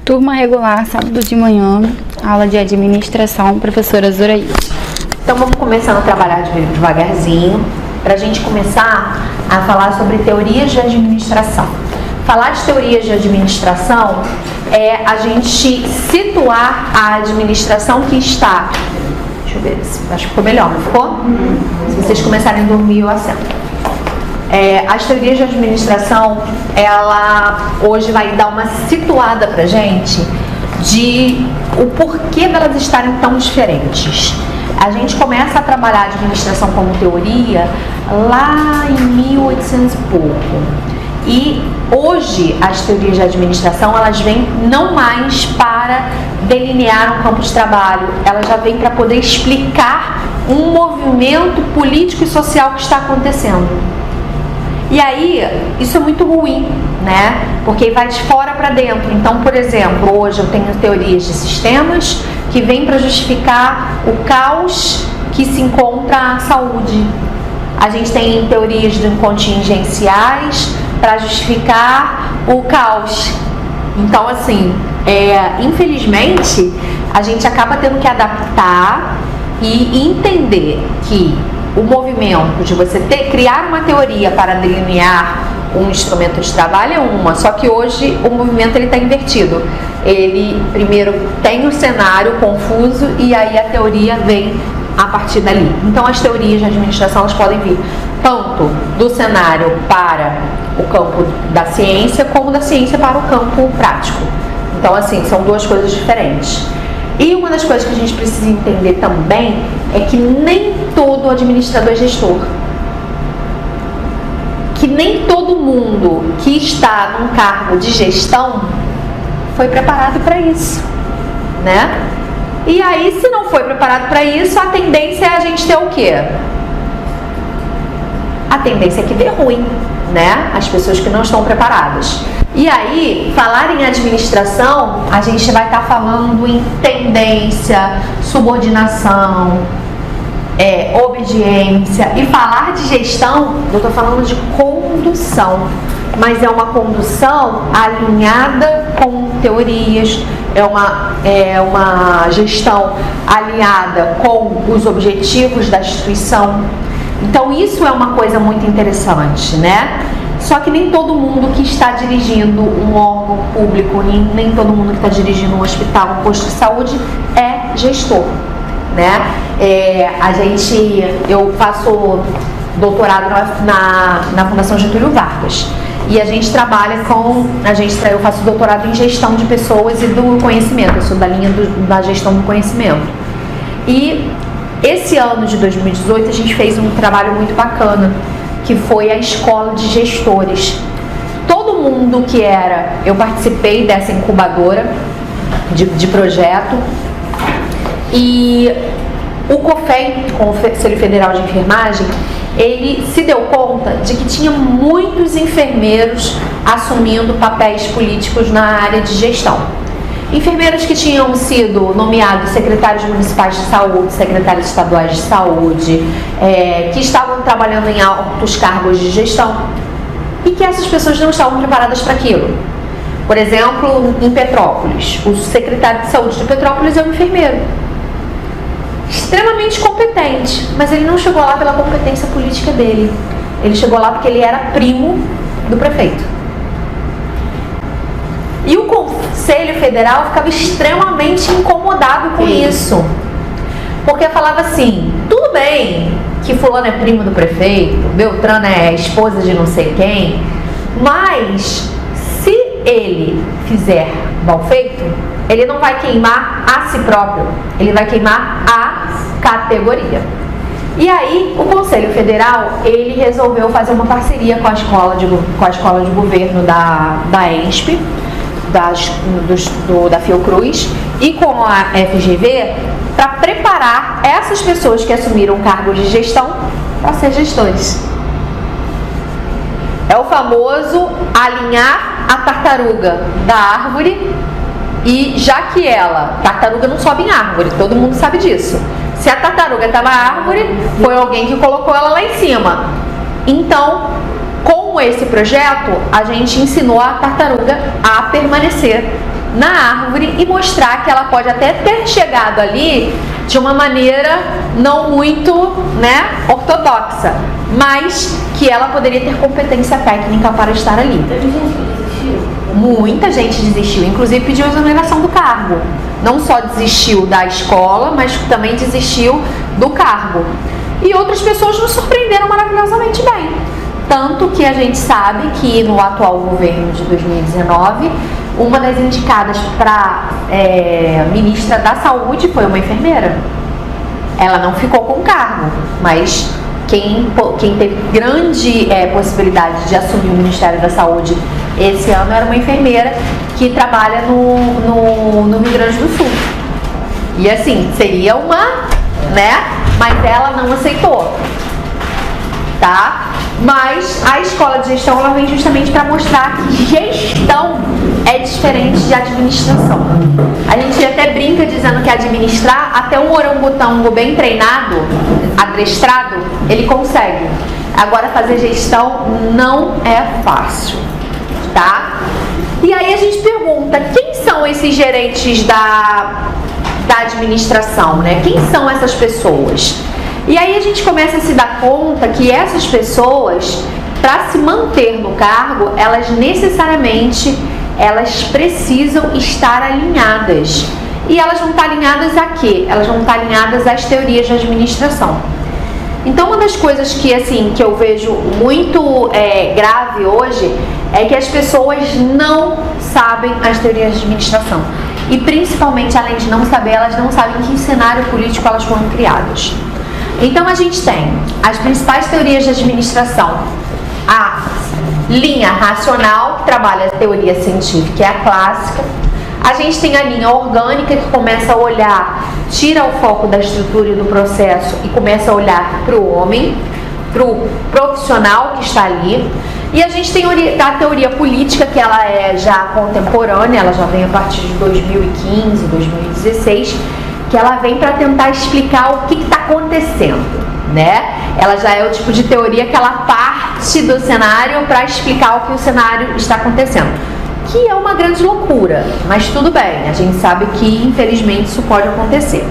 Turma regular, sábado de manhã, aula de administração, professora Zoraide. Então vamos começando a trabalhar devagarzinho, para a gente começar a falar sobre teorias de administração. Falar de teorias de administração é a gente situar a administração que está... Deixa eu ver, acho que ficou melhor, não ficou? Se vocês começarem a dormir, eu assento. As teorias de administração, ela hoje vai dar uma situada pra gente de o porquê delas estarem tão diferentes. A gente começa a trabalhar a administração como teoria lá em 1800 e pouco. E hoje as teorias de administração, elas vêm não mais para delinear um campo de trabalho, elas já vêm para poder explicar um movimento político e social que está acontecendo. E aí, isso é muito ruim, né? Porque vai de fora para dentro. Então, por exemplo, hoje eu tenho teorias de sistemas que vêm para justificar o caos que se encontra a saúde. A gente tem teorias contingenciais para justificar o caos. Então, assim, infelizmente, a gente acaba tendo que adaptar e entender que o movimento de você criar uma teoria para delinear um instrumento de trabalho é uma, só que hoje o movimento está invertido. Ele primeiro tem o cenário confuso e aí a teoria vem a partir dali. Então as teorias de administração elas podem vir tanto do cenário para o campo da ciência como da ciência para o campo prático. Então assim, são duas coisas diferentes. E uma das coisas que a gente precisa entender também é que nem todo administrador é gestor. Que nem todo mundo que está num cargo de gestão foi preparado para isso, né? E aí, se não foi preparado para isso, a tendência é a gente ter o quê? A tendência é que dê ruim, né? As pessoas que não estão preparadas. E aí, falar em administração, a gente vai estar falando em tendência, subordinação, obediência. E falar de gestão, eu estou falando de condução. Mas é uma condução alinhada com teorias, é uma gestão alinhada com os objetivos da instituição. Então, isso é uma coisa muito interessante, né? Só que nem todo mundo que está dirigindo um órgão público, nem todo mundo que está dirigindo um hospital, um posto de saúde é gestor, né? Eu faço doutorado na Fundação Getúlio Vargas e a gente trabalha eu faço doutorado em gestão de pessoas e do conhecimento, eu sou da linha da gestão do conhecimento. E esse ano de 2018 a gente fez um trabalho muito bacana, que foi a escola de gestores. Todo mundo eu participei dessa incubadora de projeto e o COFEM, Conselho Federal de Enfermagem, ele se deu conta de que tinha muitos enfermeiros assumindo papéis políticos na área de gestão. Enfermeiros que tinham sido nomeados secretários municipais de saúde, secretários estaduais de saúde, que estavam trabalhando em altos cargos de gestão e que essas pessoas não estavam preparadas para aquilo. Por exemplo, em Petrópolis, o secretário de saúde de Petrópolis é um enfermeiro. Extremamente competente, mas ele não chegou lá pela competência política dele. Ele chegou lá porque ele era primo do prefeito. E o Conselho Federal ficava extremamente incomodado com isso. Porque falava assim, tudo bem que fulano é primo do prefeito, Beltrano é esposa de não sei quem, mas se ele fizer mal feito, ele não vai queimar a si próprio, ele vai queimar a categoria. E aí, o Conselho Federal, ele resolveu fazer uma parceria com a escola de governo da ENSP, da Fiocruz e com a FGV para preparar essas pessoas que assumiram cargos de gestão para ser gestores. É o famoso alinhar a tartaruga da árvore e já que tartaruga não sobe em árvore, todo mundo sabe disso. Se a tartaruga está na árvore, foi alguém que colocou ela lá em cima. Então, com esse projeto, a gente ensinou a tartaruga a permanecer na árvore e mostrar que ela pode até ter chegado ali de uma maneira não muito, né, ortodoxa, mas que ela poderia ter competência técnica para estar ali. Teve gente que desistiu? Muita gente desistiu, inclusive pediu a exoneração do cargo. Não só desistiu da escola, mas também desistiu do cargo. E outras pessoas nos surpreenderam maravilhosamente bem. Tanto que a gente sabe que no atual governo de 2019, uma das indicadas para ministra da Saúde foi uma enfermeira. Ela não ficou com o cargo, mas quem teve grande possibilidade de assumir o Ministério da Saúde esse ano era uma enfermeira que trabalha no Rio Grande do Sul. E assim, seria uma, né? Mas ela não aceitou, tá? Mas a escola de gestão, ela vem justamente para mostrar que gestão é diferente de administração. A gente até brinca dizendo que administrar, até um orangotango bem treinado, adestrado, ele consegue. Agora fazer gestão não é fácil, tá? E aí a gente pergunta, quem são esses gerentes da administração, né? Quem são essas pessoas? E aí a gente começa a se dar conta que essas pessoas, para se manter no cargo, elas necessariamente precisam estar alinhadas. E elas vão estar alinhadas a quê? Elas vão estar alinhadas às teorias de administração. Então, uma das coisas que eu vejo muito grave hoje é que as pessoas não sabem as teorias de administração. E principalmente, além de não saber, elas não sabem em que cenário político elas foram criadas. Então a gente tem as principais teorias de administração, a linha racional, que trabalha a teoria científica, é a clássica. A gente tem a linha orgânica, que começa a olhar, tira o foco da estrutura e do processo e começa a olhar para o homem, para o profissional que está ali. E a gente tem a teoria política, que ela é já contemporânea, ela já vem a partir de 2015, 2016, que ela vem para tentar explicar o que está acontecendo, né? Ela já é o tipo de teoria que ela parte do cenário para explicar o que o cenário está acontecendo, que é uma grande loucura, mas tudo bem, a gente sabe que infelizmente isso pode acontecer,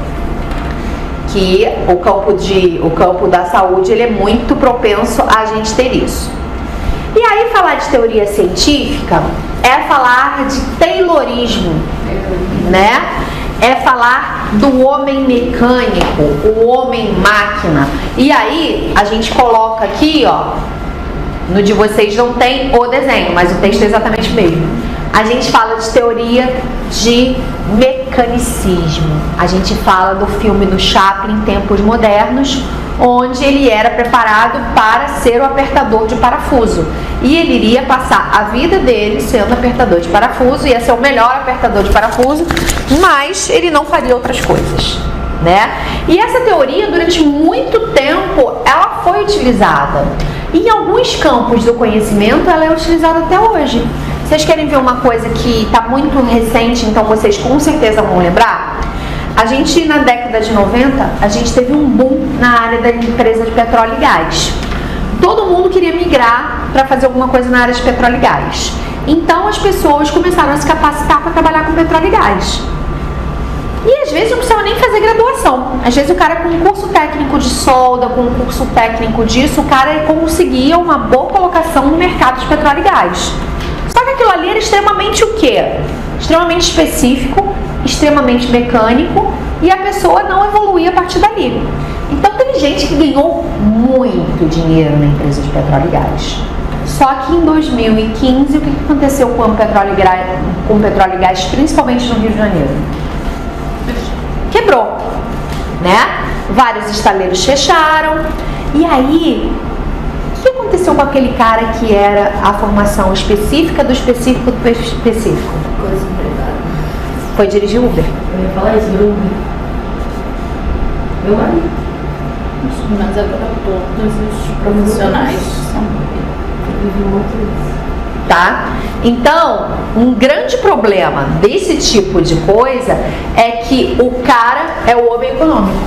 que o campo da saúde, ele é muito propenso a gente ter isso. E aí falar de teoria científica é falar de taylorismo, né? É falar do homem mecânico, o homem máquina. E aí, a gente coloca aqui, ó, no de vocês não tem o desenho, mas o texto é exatamente o mesmo. A gente fala de teoria de mecanicismo. A gente fala do filme do Chaplin, Tempos Modernos, onde ele era preparado para ser o apertador de parafuso. E ele iria passar a vida dele sendo apertador de parafuso, ia ser o melhor apertador de parafuso, mas ele não faria outras coisas, né? E essa teoria, durante muito tempo, ela foi utilizada. Em alguns campos do conhecimento, ela é utilizada até hoje. Vocês querem ver uma coisa que está muito recente, então vocês com certeza vão lembrar? A gente, na década de 90, a gente teve um boom na área da empresa de petróleo e gás. Todo mundo queria migrar para fazer alguma coisa na área de petróleo e gás. Então, as pessoas começaram a se capacitar para trabalhar com petróleo e gás. E, às vezes, não precisava nem fazer graduação. Às vezes, o cara com um curso técnico de solda, com um curso técnico disso, o cara conseguia uma boa colocação no mercado de petróleo e gás. Só que aquilo ali era extremamente o quê? Extremamente específico, extremamente mecânico, e a pessoa não evoluía a partir dali. Então teve gente que ganhou muito dinheiro na empresa de petróleo e gás. Só que em 2015, o que aconteceu com o petróleo e gás, principalmente no Rio de Janeiro? Quebrou, né? Vários estaleiros fecharam. E aí, o que aconteceu com aquele cara que era a formação específica do específico do específico? Coisa empregada. Foi dirigir Uber. Eu ia falar isso, Uber. Meu marido. Mas agora todos os profissionais são. Eu vivi muito isso. Tá? Então, um grande problema desse tipo de coisa é que o cara é o homem econômico.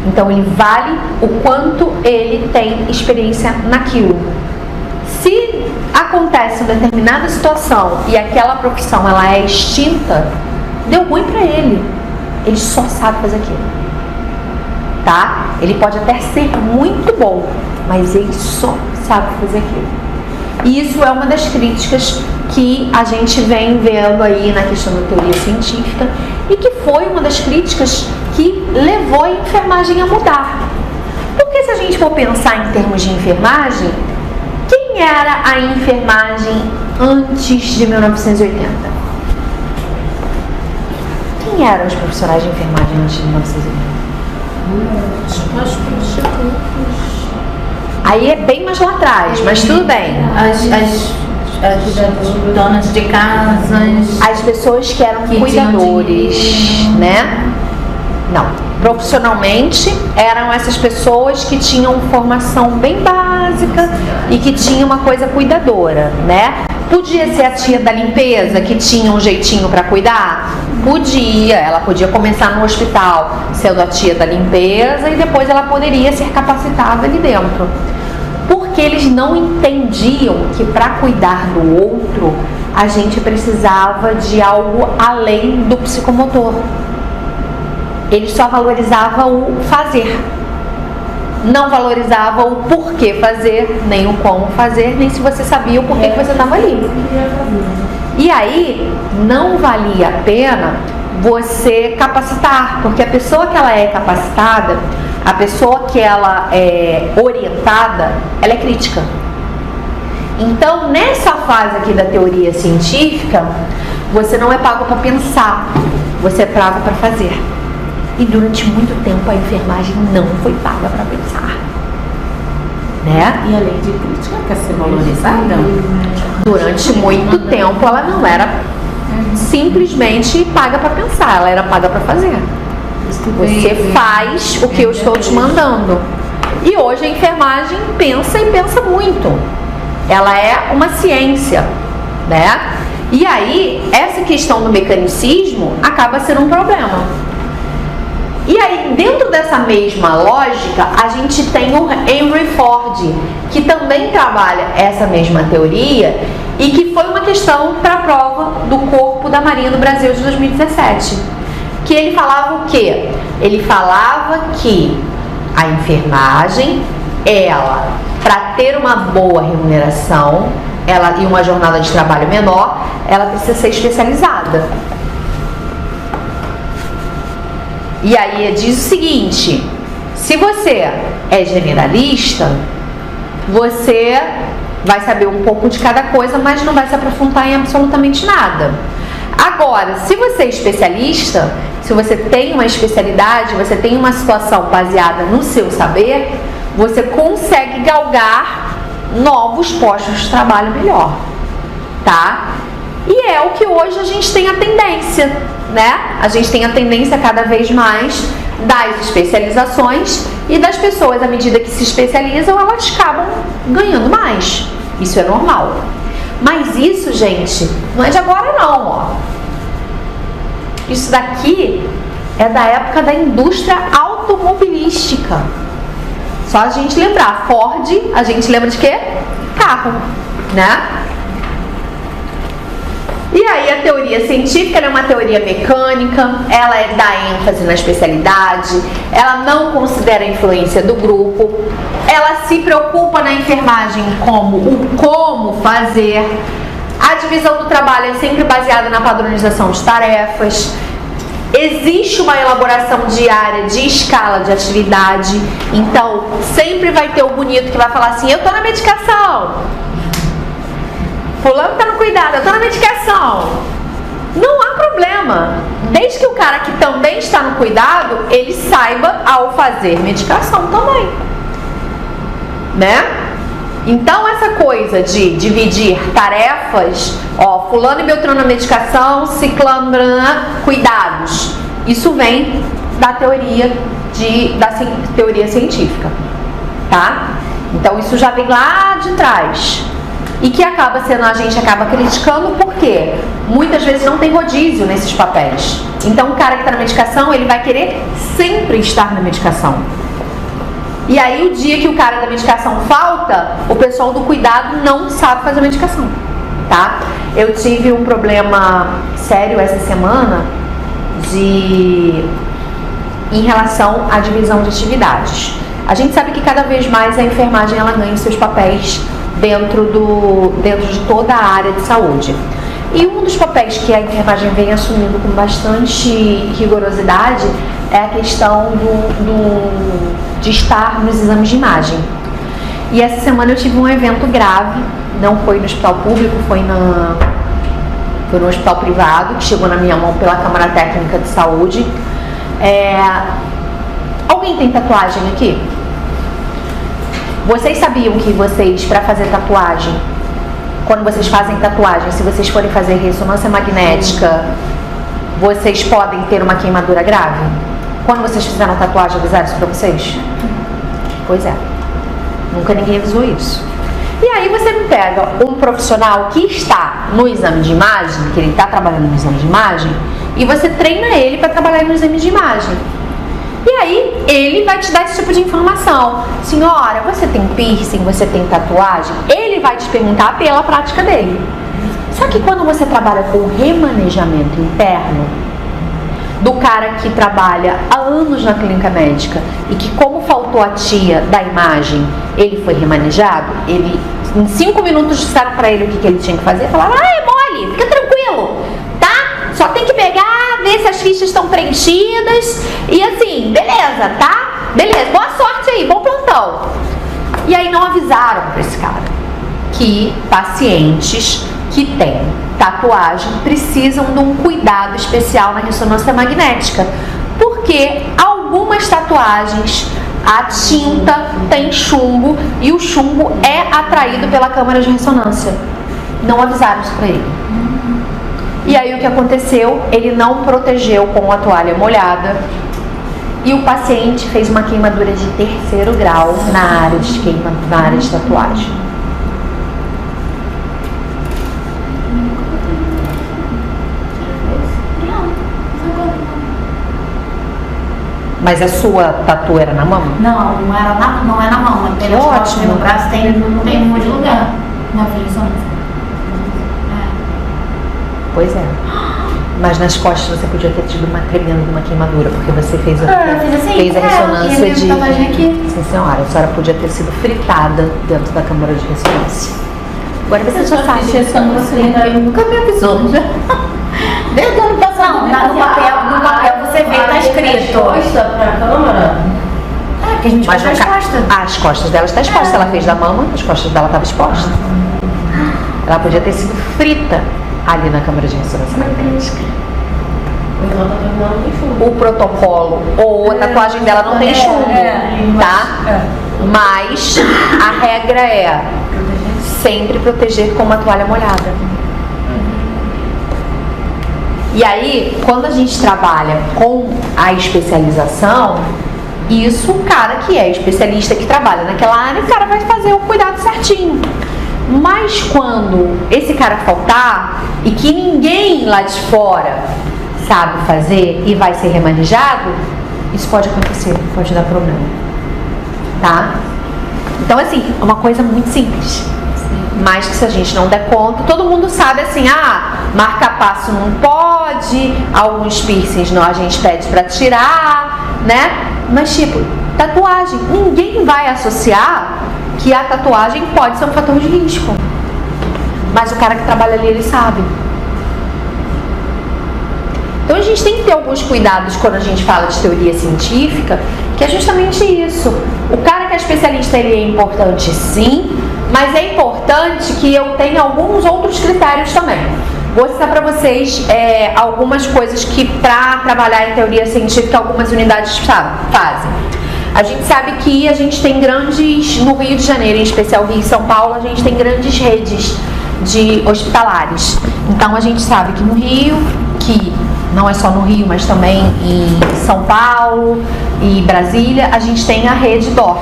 Então, ele vale o quanto ele tem experiência naquilo. Se acontece uma determinada situação e aquela profissão ela é extinta, deu ruim para ele. Ele só sabe fazer aquilo, tá? Ele pode até ser muito bom, mas ele só sabe fazer aquilo. E isso é uma das críticas que a gente vem vendo aí na questão da teoria científica e que foi uma das críticas que levou a enfermagem a mudar. Porque se a gente for pensar em termos de enfermagem, quem era a enfermagem antes de 1980? Quem eram os profissionais de enfermagem antes de 1980? Os prostitutos. Aí é bem mais lá atrás, mas tudo bem. As donas de casas. As pessoas que eram Que cuidadores, tinham dinheiro. né? Não. Profissionalmente, eram essas pessoas que tinham formação bem básica e que tinham uma coisa cuidadora, né? Podia ser a tia da limpeza que tinha um jeitinho para cuidar? Podia. Ela podia começar no hospital sendo a tia da limpeza e depois ela poderia ser capacitada ali dentro. Porque eles não entendiam que para cuidar do outro, a gente precisava de algo além do psicomotor. Eles só valorizavam o fazer. Não valorizava o porquê fazer, nem o como fazer, nem se você sabia o porquê que você estava ali. E aí, não valia a pena você capacitar, porque a pessoa que ela é capacitada, a pessoa que ela é orientada, ela é crítica. Então, nessa fase aqui da teoria científica, você não é pago para pensar, você é pago para fazer. E durante muito tempo a enfermagem não foi paga para pensar, né? E a lei de crítica quer ser valorizada? Durante muito tempo ela não era simplesmente paga para pensar, ela era paga para fazer. Você faz o que eu estou te mandando. E hoje a enfermagem pensa e pensa muito. Ela é uma ciência, né? E aí, essa questão do mecanicismo acaba sendo um problema. E aí, dentro dessa mesma lógica, a gente tem o Henry Ford, que também trabalha essa mesma teoria e que foi uma questão para a prova do Corpo da Marinha do Brasil de 2017. Que ele falava o quê? Ele falava que a enfermagem, ela, para ter uma boa remuneração, ela e uma jornada de trabalho menor, ela precisa ser especializada. E aí ele diz o seguinte: se você é generalista, você vai saber um pouco de cada coisa, mas não vai se aprofundar em absolutamente nada. Agora, se você é especialista, se você tem uma especialidade, você tem uma situação baseada no seu saber, você consegue galgar novos postos de trabalho melhor, tá? E é o que hoje a gente tem a tendência, né? A gente tem a tendência cada vez mais das especializações e das pessoas, à medida que se especializam, elas acabam ganhando mais. Isso é normal. Mas isso, gente, não é de agora não, ó. Isso daqui é da época da indústria automobilística. Só a gente lembrar, Ford, a gente lembra de quê? Carro, né? E aí a teoria científica é uma teoria mecânica, ela dá ênfase na especialidade, ela não considera a influência do grupo, ela se preocupa na enfermagem como o como fazer, a divisão do trabalho é sempre baseada na padronização de tarefas, existe uma elaboração diária de escala de atividade, então sempre vai ter o bonito que vai falar assim, eu tô na medicação. Fulano tá no cuidado, eu tô na medicação. Não há problema. Desde que o cara que também está no cuidado, ele saiba ao fazer medicação também. Né? Então essa coisa de dividir tarefas, ó, fulano e beltrano na medicação, ciclano, cuidados. Isso vem da teoria teoria científica, tá? Então isso já vem lá de trás. E que a gente acaba criticando porque muitas vezes não tem rodízio nesses papéis. Então o cara que está na medicação, ele vai querer sempre estar na medicação. E aí o dia que o cara da medicação falta, o pessoal do cuidado não sabe fazer a medicação, tá? Eu tive um problema sério essa semana em relação à divisão de atividades. A gente sabe que cada vez mais a enfermagem ela ganha os seus papéis dentro de toda a área de saúde. E um dos papéis que a enfermagem vem assumindo com bastante rigorosidade é a questão de estar nos exames de imagem. E essa semana eu tive um evento grave, não foi no hospital público, foi no hospital privado, que chegou na minha mão pela Câmara Técnica de Saúde. Alguém tem tatuagem aqui? Vocês sabiam que vocês, para fazer tatuagem, quando vocês fazem tatuagem, se vocês forem fazer ressonância magnética, vocês podem ter uma queimadura grave? Quando vocês fizeram tatuagem, avisaram isso pra vocês? Pois é. Nunca ninguém avisou isso. E aí você me pega um profissional que está no exame de imagem, que ele está trabalhando no exame de imagem, e você treina ele para trabalhar no exame de imagem. E aí ele vai te dar esse tipo de informação. Senhora, você tem piercing, você tem tatuagem? Ele vai te perguntar pela prática dele. Só que quando você trabalha com remanejamento interno, do cara que trabalha há anos na clínica médica e que, como faltou a tia da imagem, ele foi remanejado, ele, em 5 minutos disseram para ele o que ele tinha que fazer, falaram, é mole, fica tranquilo, tá? Só tem que pegar, ver se as fichas estão preenchidas e assim, beleza, tá? Beleza, boa sorte aí, bom plantão. E aí não avisaram para esse cara que pacientes que têm tatuagem precisam de um cuidado especial na ressonância magnética, porque algumas tatuagens a tinta tem chumbo e o chumbo é atraído pela câmara de ressonância. Não avisaram isso para ele. E aí o que aconteceu? Ele não protegeu com a toalha molhada e o paciente fez uma queimadura de 3º grau na área de tatuagem. Mas a sua tatu era na mão? Não, não é na mão. É pelas costas, no braço tem um monte de lugar. Minha filha só. Pois é. Mas nas costas você podia ter tido uma tremenda uma queimadura, porque você fez a ressonância de... Aqui. Sim, senhora. A senhora podia ter sido fritada dentro da câmara de ressonância. Agora você já sabe. Nunca me avisou, já. Desde o ano passado, no papel você vê, tá escrito. Pra câmara? Que a gente faz as costas. As costas dela estão expostas. Ela fez da mama, as costas dela estavam expostas. Ela podia ter sido frita ali na câmara de ressonância magnética. O protocolo ou a tatuagem dela não tem chumbo, tá? Mas a regra é sempre proteger com uma toalha molhada. E aí, quando a gente trabalha com a especialização, isso o cara que é especialista, que trabalha naquela área, o cara vai fazer o cuidado certinho. Mas quando esse cara faltar e que ninguém lá de fora sabe fazer e vai ser remanejado, isso pode acontecer, pode dar problema, tá? Então assim, é uma coisa muito simples, mas que se a gente não der conta, todo mundo sabe assim, marca-passo não pode, alguns piercings não, a gente pede pra tirar, né? Mas tipo, tatuagem, ninguém vai associar que a tatuagem pode ser um fator de risco. Mas o cara que trabalha ali, ele sabe. Então a gente tem que ter alguns cuidados quando a gente fala de teoria científica, que é justamente isso. O cara que é especialista, ele é importante sim, mas é importante que eu tenha alguns outros critérios também. Vou citar para vocês algumas coisas que, para trabalhar em teoria científica, algumas unidades fazem. A gente sabe que a gente tem grandes, no Rio de Janeiro, em especial Rio e São Paulo, a gente tem grandes redes de hospitalares. Então a gente sabe que no Rio, que não é só no Rio, mas também em São Paulo e Brasília, a gente tem a rede DOR,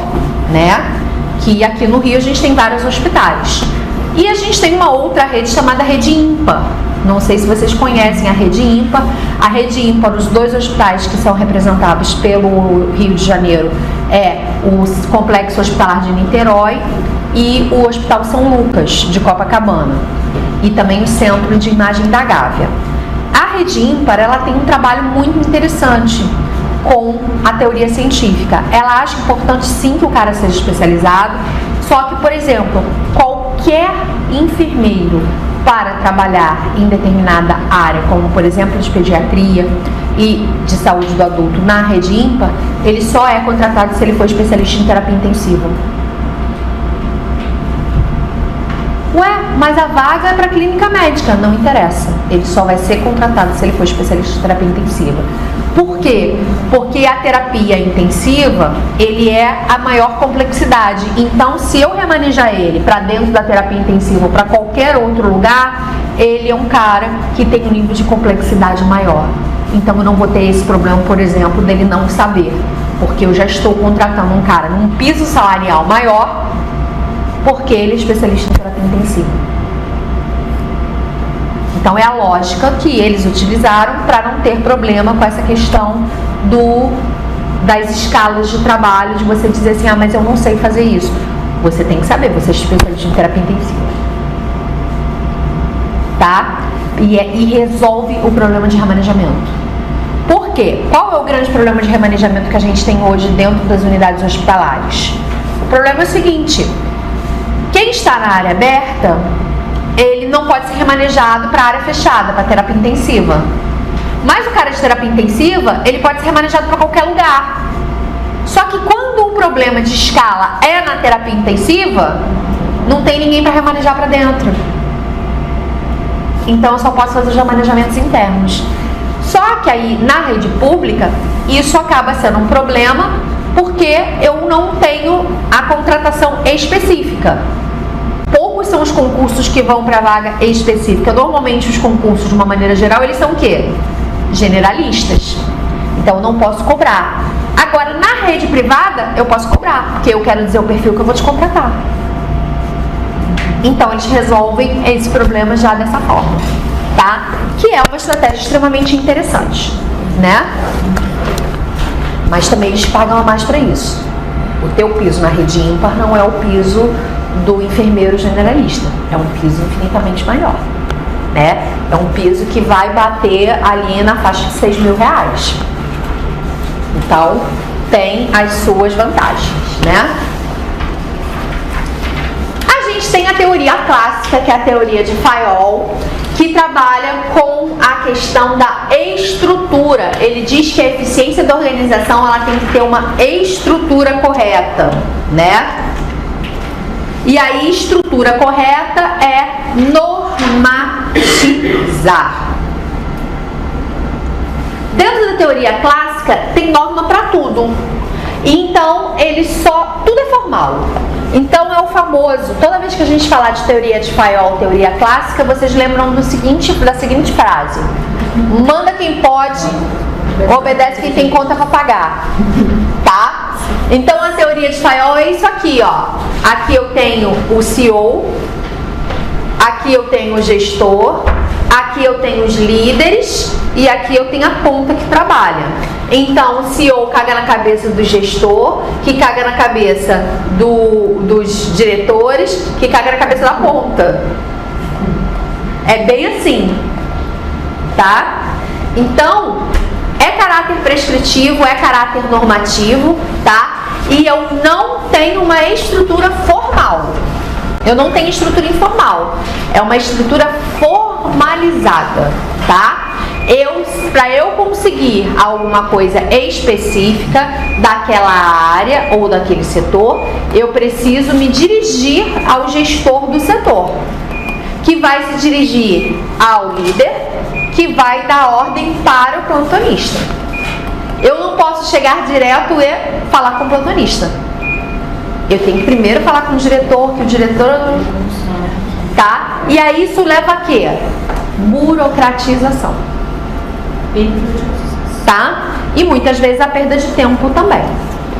né? Que aqui no Rio a gente tem vários hospitais. E a gente tem uma outra rede chamada Rede IMPA. Não sei se vocês conhecem a Rede IMPA. A Rede IMPA, os 2 hospitais que são representados pelo Rio de Janeiro, é o Complexo Hospitalar de Niterói e o Hospital São Lucas, de Copacabana, e também o Centro de Imagem da Gávea. A Rede Ímpar, ela tem um trabalho muito interessante com a teoria científica. Ela acha importante sim que o cara seja especializado, só que, por exemplo, qualquer enfermeiro para trabalhar em determinada área, como por exemplo de pediatria e de saúde do adulto na Rede Ímpar, ele só é contratado se ele for especialista em terapia intensiva. Ué, mas a vaga é para clínica médica. Não interessa. Ele só vai ser contratado se ele for especialista em terapia intensiva. Por quê? Porque a terapia intensiva, ele é a maior complexidade. Então, se eu remanejar ele para dentro da terapia intensiva ou para qualquer outro lugar, ele é um cara que tem um nível de complexidade maior. Então, eu não vou ter esse problema, por exemplo, dele não saber. Porque eu já estou contratando um cara num piso salarial maior, porque ele é especialista em terapia intensiva. Então é a lógica que eles utilizaram para não ter problema com essa questão das escalas de trabalho, de você dizer assim, ah, mas eu não sei fazer isso. Você tem que saber, você é especialista em terapia intensiva. Tá? E resolve o problema de remanejamento. Por quê? Qual é o grande problema de remanejamento que a gente tem hoje dentro das unidades hospitalares? O problema é o seguinte: quem está na área aberta, ele não pode ser remanejado para a área fechada, para terapia intensiva. Mas o cara de terapia intensiva, ele pode ser remanejado para qualquer lugar. Só que quando o problema de escala é na terapia intensiva, não tem ninguém para remanejar para dentro. Então eu só posso fazer os remanejamentos internos. Só que aí, na rede pública, isso acaba sendo um problema, porque eu não tenho a contratação específica. Poucos são os concursos que vão para a vaga específica. Normalmente os concursos, de uma maneira geral, eles são o quê? Generalistas. Então eu não posso cobrar. Agora, na rede privada, eu posso cobrar, porque eu quero dizer o perfil que eu vou te contratar. Então eles resolvem esse problema já dessa forma, tá? Que é uma estratégia extremamente interessante, né? Mas também eles pagam a mais para isso. O teu piso na Rede Ímpar não é o piso do enfermeiro generalista, é um piso infinitamente maior, né? É um piso que vai bater ali na faixa de R$6.000. Então, tem as suas vantagens, né? A gente tem a teoria clássica, que é a teoria de Fayol, que trabalha com a questão da estrutura. Ele diz que a eficiência da organização, ela tem que ter uma estrutura correta, né? E a estrutura correta é normatizar. Dentro da teoria clássica, tem norma para tudo. Então, tudo é formal. Então, é o famoso, toda vez que a gente falar de teoria de Fayol, teoria clássica, vocês lembram da seguinte frase: manda quem pode, obedece quem tem conta para pagar. Tá? Então, a teoria de Fayol é isso aqui, ó. Aqui eu tenho o CEO, aqui eu tenho o gestor, aqui eu tenho os líderes e aqui eu tenho a ponta que trabalha. Então, o CEO caga na cabeça do gestor, que caga na cabeça dos diretores, que caga na cabeça da ponta. É bem assim, tá? Então, é caráter prescritivo, é caráter normativo, tá? E eu não tenho uma estrutura formal. Eu não tenho estrutura informal. É uma estrutura formalizada, tá? Para eu conseguir alguma coisa específica daquela área ou daquele setor, eu preciso me dirigir ao gestor do setor, que vai se dirigir ao líder, que vai dar ordem para o plantonista. Eu não posso chegar direto e falar com o plantonista. Eu tenho que primeiro falar com o diretor, que o diretor... Tá? E aí isso leva a quê? Burocratização. Tá? E muitas vezes a perda de tempo também.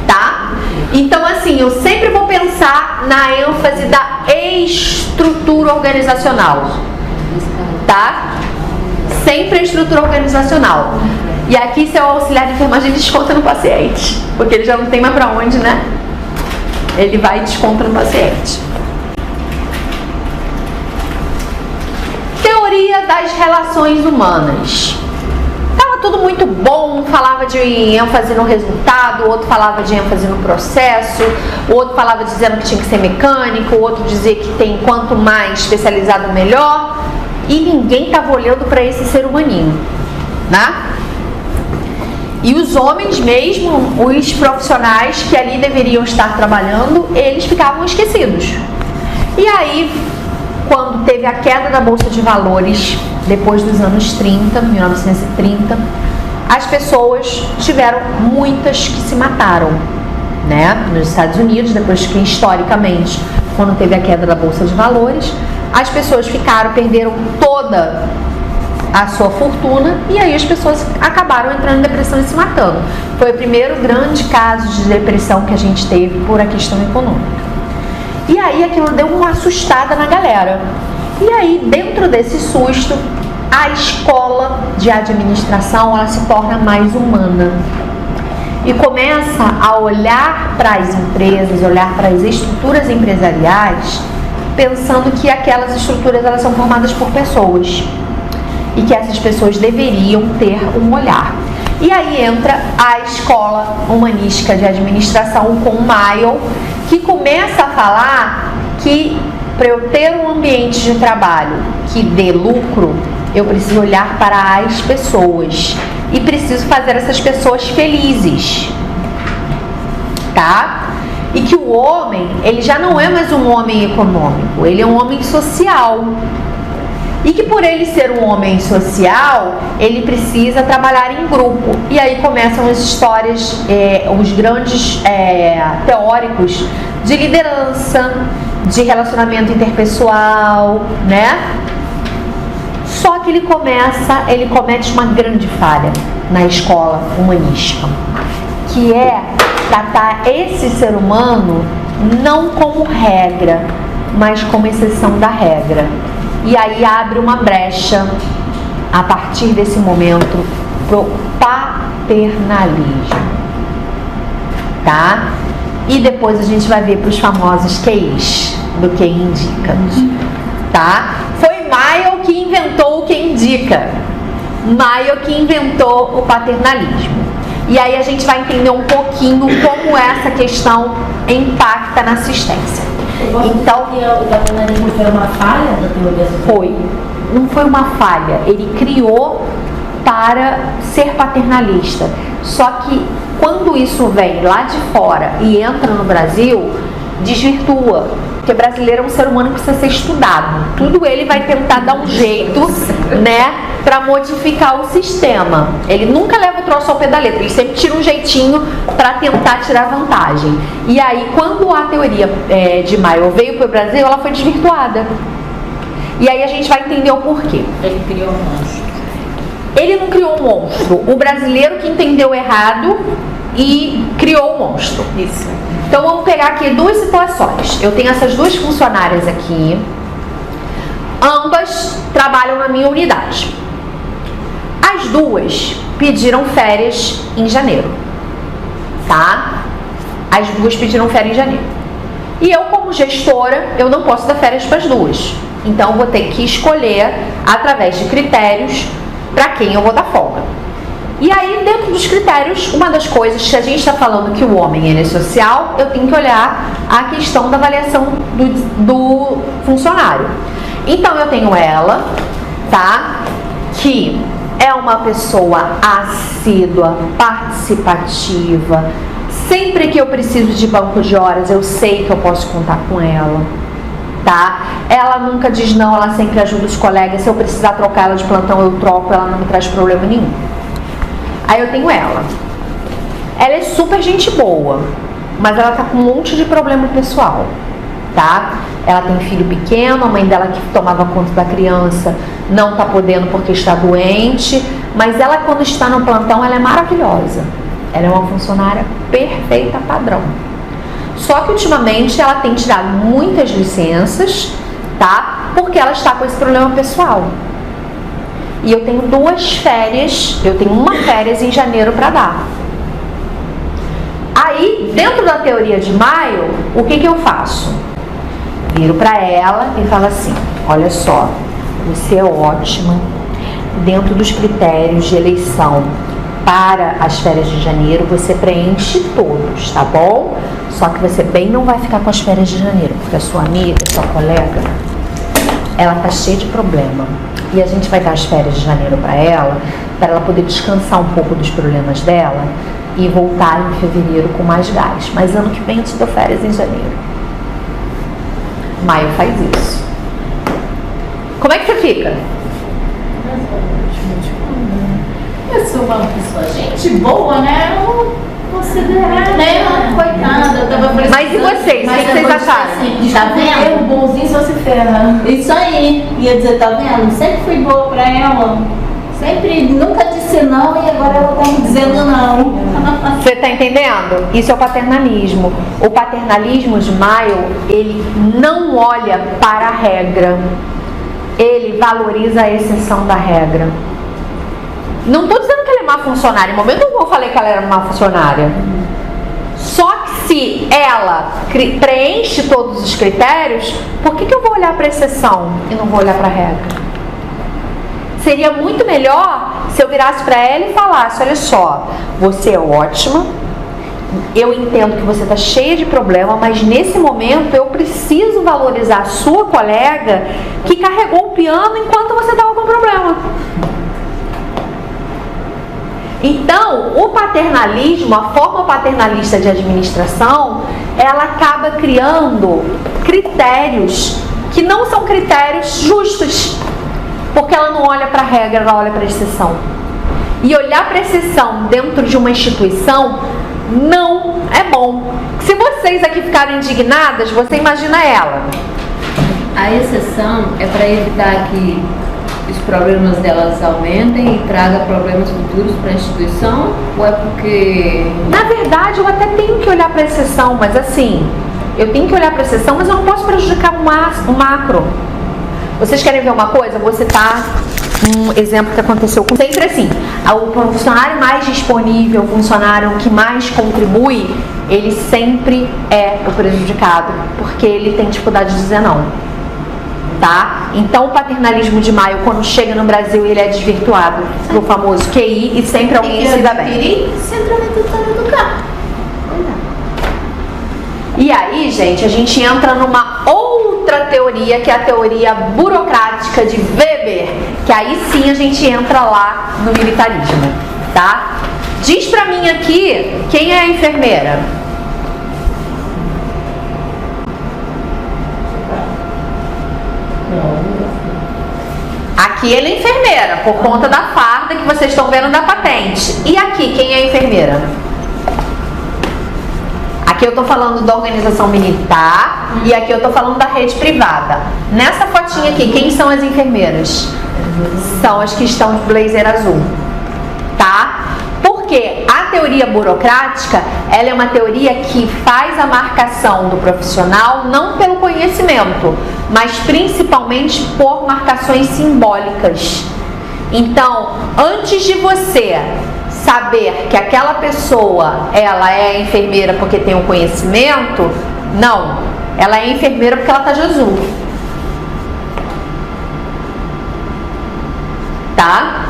Tá? Então, assim, eu sempre vou pensar na ênfase da estrutura organizacional. Tá? Sempre a estrutura organizacional. E aqui, seu auxiliar de enfermagem desconta no paciente, porque ele já não tem mais pra onde, né? Ele vai e desconta no paciente. Teoria das relações humanas. Tava tudo muito bom, um falava de ênfase no resultado, o outro falava de ênfase no processo, o outro falava dizendo que tinha que ser mecânico, o outro dizia que tem quanto mais especializado melhor, e ninguém estava olhando para esse ser humaninho, né? E os homens mesmo, os profissionais que ali deveriam estar trabalhando, eles ficavam esquecidos. E aí, quando teve a queda da Bolsa de Valores, depois dos anos 30, 1930, as pessoas tiveram muitas que se mataram, né? Nos Estados Unidos, depois que historicamente, quando teve a queda da Bolsa de Valores, as pessoas perderam toda a sua fortuna e aí as pessoas acabaram entrando em depressão e se matando. Foi o primeiro grande caso de depressão que a gente teve por a questão econômica. E aí aquilo deu uma assustada na galera. E aí, dentro desse susto, a escola de administração, ela se torna mais humana. E começa a olhar para as empresas, olhar para as estruturas empresariais, pensando que aquelas estruturas elas são formadas por pessoas. E que essas pessoas deveriam ter um olhar. E aí entra a escola humanística de administração com o Mayo, que começa a falar que para eu ter um ambiente de trabalho que dê lucro, eu preciso olhar para as pessoas e preciso fazer essas pessoas felizes, tá? E que o homem, ele já não é mais um homem econômico, ele é um homem social. E que por ele ser um homem social, ele precisa trabalhar em grupo. E aí começam as histórias, os grandes teóricos de liderança, de relacionamento interpessoal, né? Só que ele comete uma grande falha na escola humanística, que é tratar esse ser humano não como regra, mas como exceção da regra. E aí abre uma brecha, a partir desse momento, pro paternalismo, tá? E depois a gente vai ver para os famosos QIs, do quem indica, tá? Foi Mayo que inventou o quem indica, Mayo que inventou o paternalismo. E aí a gente vai entender um pouquinho como essa questão impacta na assistência. Então, o paternalismo foi uma falha da teoria social? Não foi uma falha. Ele criou para ser paternalista. Só que quando isso vem lá de fora e entra no Brasil, desvirtua. Porque brasileiro é um ser humano que precisa ser estudado. Tudo ele vai tentar dar um jeito, né, para modificar o sistema. Ele nunca leva o troço ao pé da letra, ele sempre tira um jeitinho para tentar tirar vantagem. E aí, quando a teoria de Mayo veio para o Brasil, ela foi desvirtuada. E aí a gente vai entender o porquê. Ele criou um monstro. Ele não criou um monstro. O brasileiro que entendeu errado e criou o monstro. Isso. Então vamos pegar aqui duas situações. Eu tenho essas duas funcionárias aqui. Ambas trabalham na minha unidade. As duas pediram férias em janeiro, tá? As duas pediram férias em janeiro. E eu, como gestora, eu não posso dar férias para as duas. Então eu vou ter que escolher, através de critérios, para quem eu vou dar folga. E aí, dentro dos critérios, uma das coisas que a gente está falando que o homem ele é social, eu tenho que olhar a questão da avaliação do funcionário. Então eu tenho ela, tá? Que é uma pessoa assídua, participativa. Sempre que eu preciso de banco de horas, eu sei que eu posso contar com ela, tá? Ela nunca diz não, ela sempre ajuda os colegas. Se eu precisar trocar ela de plantão, eu troco, ela não me traz problema nenhum. Aí eu tenho ela. Ela é super gente boa, mas ela tá com um monte de problema pessoal, tá? Ela tem filho pequeno, a mãe dela que tomava conta da criança não tá podendo porque está doente, mas ela, quando está no plantão, ela é maravilhosa. Ela é uma funcionária perfeita, padrão. Só que ultimamente ela tem tirado muitas licenças, tá? Porque ela está com esse problema pessoal. E eu tenho duas férias, eu tenho uma férias em janeiro para dar. Aí, dentro da teoria de Maio, o que eu faço? Viro para ela e falo assim: olha só, você é ótima dentro dos critérios de eleição para as férias de janeiro, você preenche todos, tá bom? Só que você bem não vai ficar com as férias de janeiro, porque a sua amiga, sua colega, ela tá cheia de problema. E a gente vai dar as férias de janeiro para ela poder descansar um pouco dos problemas dela e voltar em fevereiro com mais gás. Mas ano que vem eu te dou férias em janeiro. Maio faz isso. Como é que você fica? Eu sou uma pessoa, gente boa, né? Eu vou considerar, né? Coitada, eu tava precisando. Mas e vocês? O que vocês acharam? Assim, tá vendo? Bonzinho só se ferra. Isso aí. Ia dizer, tá vendo? Sempre fui boa pra ela. Sempre, nunca disse não e agora ela tá me dizendo não. Você tá entendendo? Isso é o paternalismo. O paternalismo de Maio, ele não olha para a regra. Ele valoriza a exceção da regra. Não estou dizendo que ela é má funcionária. Em momento algum eu falei que ela era má funcionária. Só que se ela preenche todos os critérios, por que eu vou olhar para a exceção e não vou olhar para a regra? Seria muito melhor se eu virasse para ela e falasse: olha só, você é ótima, eu entendo que você está cheia de problema, mas nesse momento eu preciso valorizar a sua colega que carregou o piano enquanto você estava com problema. Então, o paternalismo, a forma paternalista de administração, ela acaba criando critérios que não são critérios justos, porque ela não olha para a regra, ela olha para a exceção. E olhar para a exceção dentro de uma instituição não é bom. Se vocês aqui ficarem indignadas, você imagina ela. A exceção é para evitar que os problemas delas aumentem e traga problemas futuros para a instituição? Ou é porque... Na verdade, eu até tenho que olhar para a exceção, mas assim, eu tenho que olhar para a exceção, mas eu não posso prejudicar o macro. Vocês querem ver uma coisa? Vou citar um exemplo que aconteceu com... Sempre assim, o funcionário mais disponível, o funcionário que mais contribui, ele sempre é o prejudicado, porque ele tem dificuldade de dizer não. Tá? Então o paternalismo de Maio, quando chega no Brasil, ele é desvirtuado no famoso QI e sempre alguém se dá bem. E aí, gente, a gente entra numa outra teoria, que é a teoria burocrática de Weber, que aí sim a gente entra lá no militarismo, tá? Diz pra mim aqui, quem é a enfermeira? Aqui ela é enfermeira, por conta da farda que vocês estão vendo da patente. E aqui, quem é a enfermeira? Aqui eu tô falando da organização militar e aqui eu tô falando da rede privada. Nessa fotinha aqui, quem são as enfermeiras? São as que estão de blazer azul, tá? Porque a teoria burocrática, ela é uma teoria que faz a marcação do profissional não pelo conhecimento, mas principalmente por marcações simbólicas. Então, antes de você saber que aquela pessoa, ela é enfermeira porque tem um conhecimento, não, ela é enfermeira porque ela tá de azul. Tá?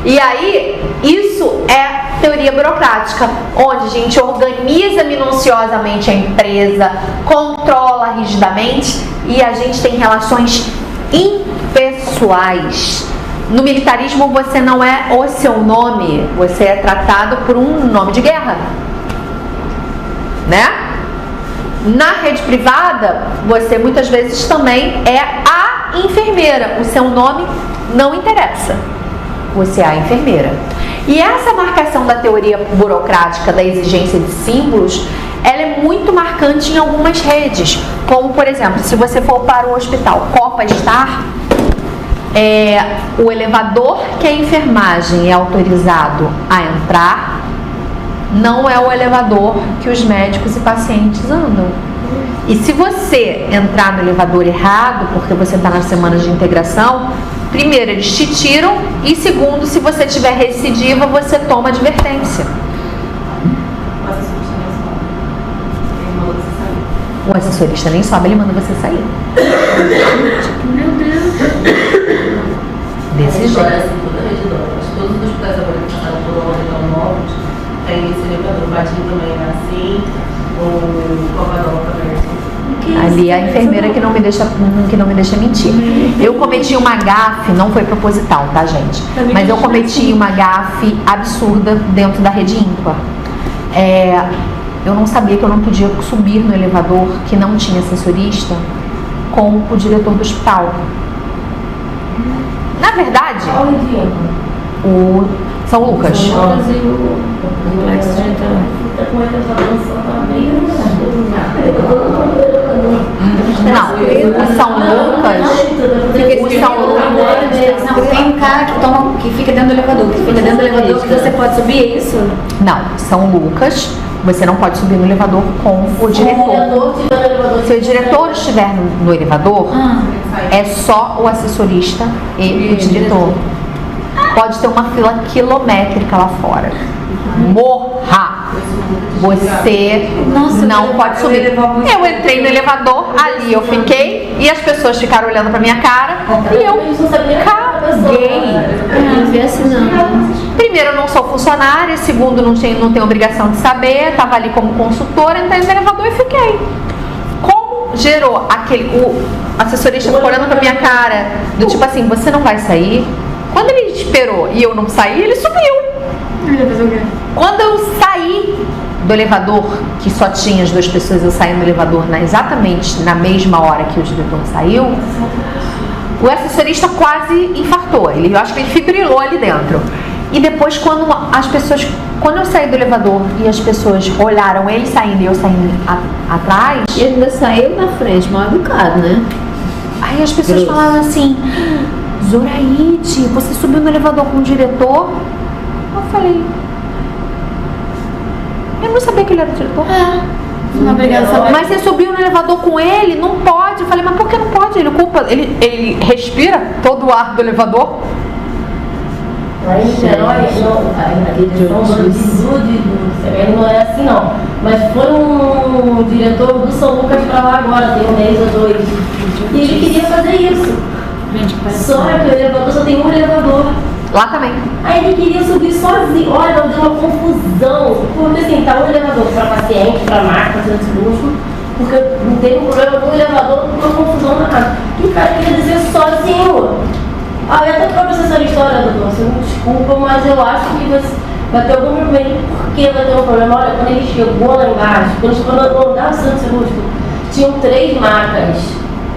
E aí, isso é teoria burocrática, onde a gente organiza minuciosamente a empresa, controla rigidamente e a gente tem relações impessoais. No militarismo, você não é o seu nome, você é tratado por um nome de guerra, né? Na rede privada, você muitas vezes também é a enfermeira, o seu nome não interessa. Você é a enfermeira. E essa marcação da teoria burocrática da exigência de símbolos, ela é muito marcante em algumas redes. Como, por exemplo, se você for para o hospital Copa Star, o elevador que a enfermagem é autorizado a entrar não é o elevador que os médicos e pacientes andam. E se você entrar no elevador errado, porque você está na semana de integração, primeiro, eles te tiram e segundo, se você tiver recidiva, você toma advertência. O assessorista nem sobe, ele manda você sair. Meu Deus. Desse jeito. Assim, toda a rede todos os hospitais agora que passaram por uma região novos, tem esse elevador. O Batinho também é assim, o Covadão também é assim. Ali é a enfermeira que não me deixa mentir. Eu cometi uma gafe, não foi proposital, tá, gente? Mas eu cometi uma gafe absurda dentro da rede ímpar. Eu não sabia que eu não podia subir no elevador que não tinha assessorista com o diretor do hospital. Na verdade, o São Lucas. Não, o São Lucas. Tem um cara que fica dentro do elevador, que você pode subir, é isso? Não, São Lucas, você não pode subir no elevador com o diretor. Se o diretor estiver no elevador, é só o assessorista e o diretor. Pode ter uma fila quilométrica lá fora. Morra! Você não pode subir. Eu entrei no elevador, ali eu fiquei, e as pessoas ficaram olhando pra minha cara, e eu caguei. Primeiro, eu não sou funcionária, segundo, não tenho obrigação de saber, estava ali como consultora, entrei no elevador e fiquei. Como gerou o assessorista ficou olhando pra minha cara, do tipo assim, você não vai sair? Quando ele esperou e eu não saí, ele subiu. Quando eu saí do elevador, que só tinha as duas pessoas, eu saí no elevador exatamente na mesma hora que o diretor saiu, o assessorista quase infartou. Eu acho que ele fibrilou ali dentro. E depois, quando eu saí do elevador e as pessoas olharam ele saindo e eu saindo atrás... E ele ainda saiu na frente, mal educado, né? Aí as pessoas falaram assim, Zoraide, você subiu no elevador com o diretor? Eu falei, eu não sabia que ele era o diretor. Não obrigada a saber. Mas você subiu no elevador com ele? Não pode. Eu falei, mas por que não pode? Ele respira todo o ar do elevador? Lá em Niterói, a direção do CBR não é assim não. Mas foi um diretor do São Lucas para lá agora, tem um mês ou dois. E ele queria fazer isso. Só que o elevador só tem um elevador. Lá também. Aí ele queria subir sozinho. Olha, deu uma confusão. Porque assim, tá um elevador para paciente, para marca, para luxo. Porque não teve um problema no elevador, não uma confusão na casa. E o cara queria dizer sozinho. Aí até o próprio assessorista, olha, doutor, você me desculpa, mas eu acho que vai ter algum problema. Por que vai ter um problema? Olha, quando ele chegou lá embaixo, quando chegou no andar do centro cirúrgico, tinham 3 macas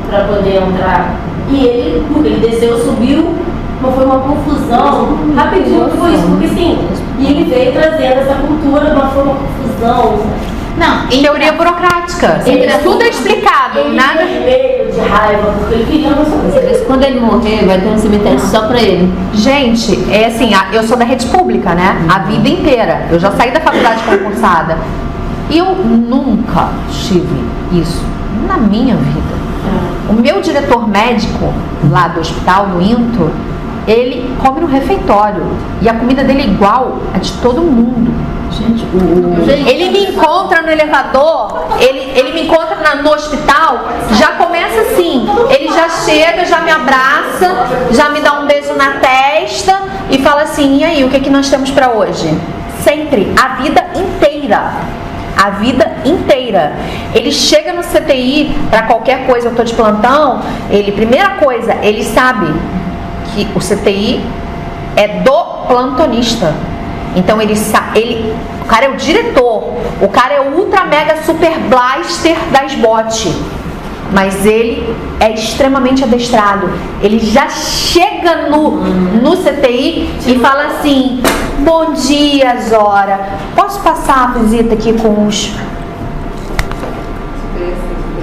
para poder entrar. E ele desceu, subiu, mas foi uma confusão. Rapidinho foi isso, porque sim, e ele veio trazendo essa cultura, mas foi uma confusão. Não, teoria burocrática. Tudo é explicado. Ele Nada. veio de raiva, porque ele queria uma coisa. Quando ele morrer, vai ter um cemitério só pra ele. Gente, é assim, eu sou da rede pública, né? A vida inteira. Eu já saí da faculdade concursada. E eu nunca tive isso na minha vida. O meu diretor médico lá do hospital, do INTO, ele come no refeitório. E a comida dele é igual a de todo mundo. Gente, ele me encontra no elevador, ele me encontra no hospital, já começa assim, ele já chega, já me abraça, já me dá um beijo na testa e fala assim, e aí, o que é que nós temos pra hoje? Sempre, a vida inteira. A vida inteira. Ele chega no CTI para qualquer coisa, eu tô de plantão, primeira coisa, ele sabe que o CTI é do plantonista. Então o cara é o diretor, o cara é o ultra mega super blaster da SBOT, mas ele é extremamente adestrado. Ele já chega no CTI e fala assim, bom dia, Zora, posso passar a visita aqui com os...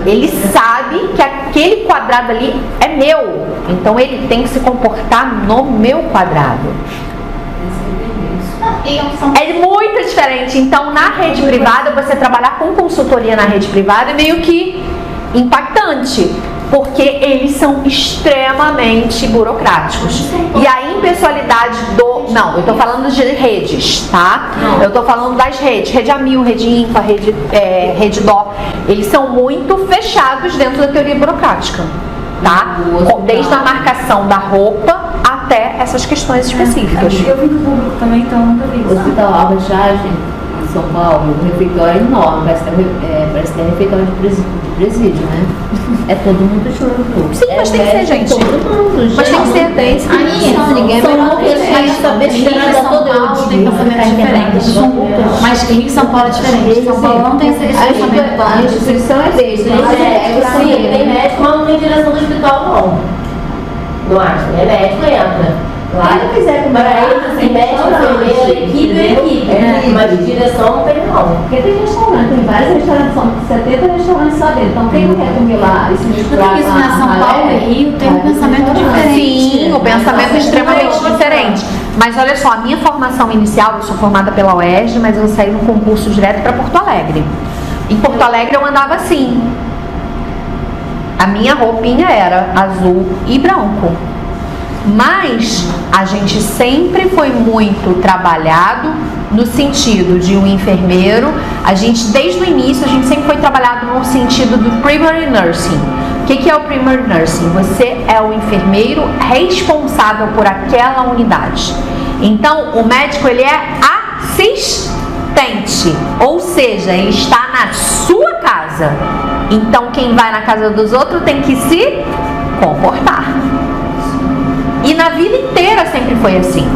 Ele sabe que aquele quadrado ali é meu, então ele tem que se comportar no meu quadrado. É muito diferente. Então, na rede privada, você trabalhar com consultoria na rede privada é meio que impactante. porque eles são extremamente burocráticos. E a impessoalidade não, eu tô falando de redes, tá? Eu tô falando das redes, Rede Amil, Rede Infa, Rede Dó. Eles são muito fechados dentro da teoria burocrática, tá? Desde a marcação da roupa até essas questões específicas. Eu vim do público também, então eu nunca vi O isso. Hospital Alba Charge, em São Paulo, o refeitório é enorme, parece que é refeitório de presídio, né? É todo mundo junto. Sim, mas tem que ser, gente. Todo mundo, Mas tem que ser. Tem inscrição, ninguém vai lá Tem pensamentos diferentes. Mas Rio e São Paulo é diferente. São Paulo não tem esse pensamento. A instituição é deles, Tem médico, mas não tem direção do hospital, não. Não acho, é médico entra. Lá ele quiser comer, assim, médico, enfermeira, equipe é equipe. Mas direção não tem, não. Porque tem restaurante, tem vários restaurantes, são 70 restaurantes só dentro. Então quem não quer comer lá e se misturar Tudo isso na São Paulo e Rio tem um pensamento diferente. Sim, o pensamento é extremamente diferente. Mas olha só, a minha formação inicial, eu sou formada pela UERJ, mas eu saí no concurso direto para Porto Alegre. Em Porto Alegre eu andava assim. A minha roupinha era azul e branco. Mas a gente sempre foi muito trabalhado no sentido de um enfermeiro. A gente, desde o início, a gente sempre foi trabalhado no sentido do primary nursing. O que é o primary nursing? Você é o enfermeiro responsável por aquela unidade. Então, o médico, ele é assistente, ou seja, ele está na sua casa. Então, quem vai na casa dos outros tem que se comportar. E na vida inteira sempre foi assim.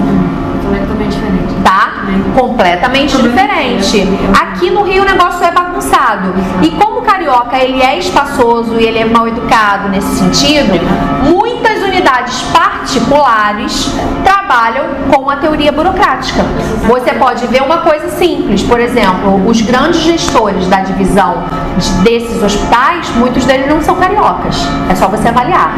Completamente diferente. Tá? Completamente diferente. Aqui no Rio o negócio é bagunçado. E como o carioca ele é espaçoso e ele é mal educado nesse sentido, muitas unidades particulares trabalham com a teoria burocrática. Você pode ver uma coisa simples, por exemplo, os grandes gestores da divisão desses hospitais, muitos deles não são cariocas. É só você avaliar.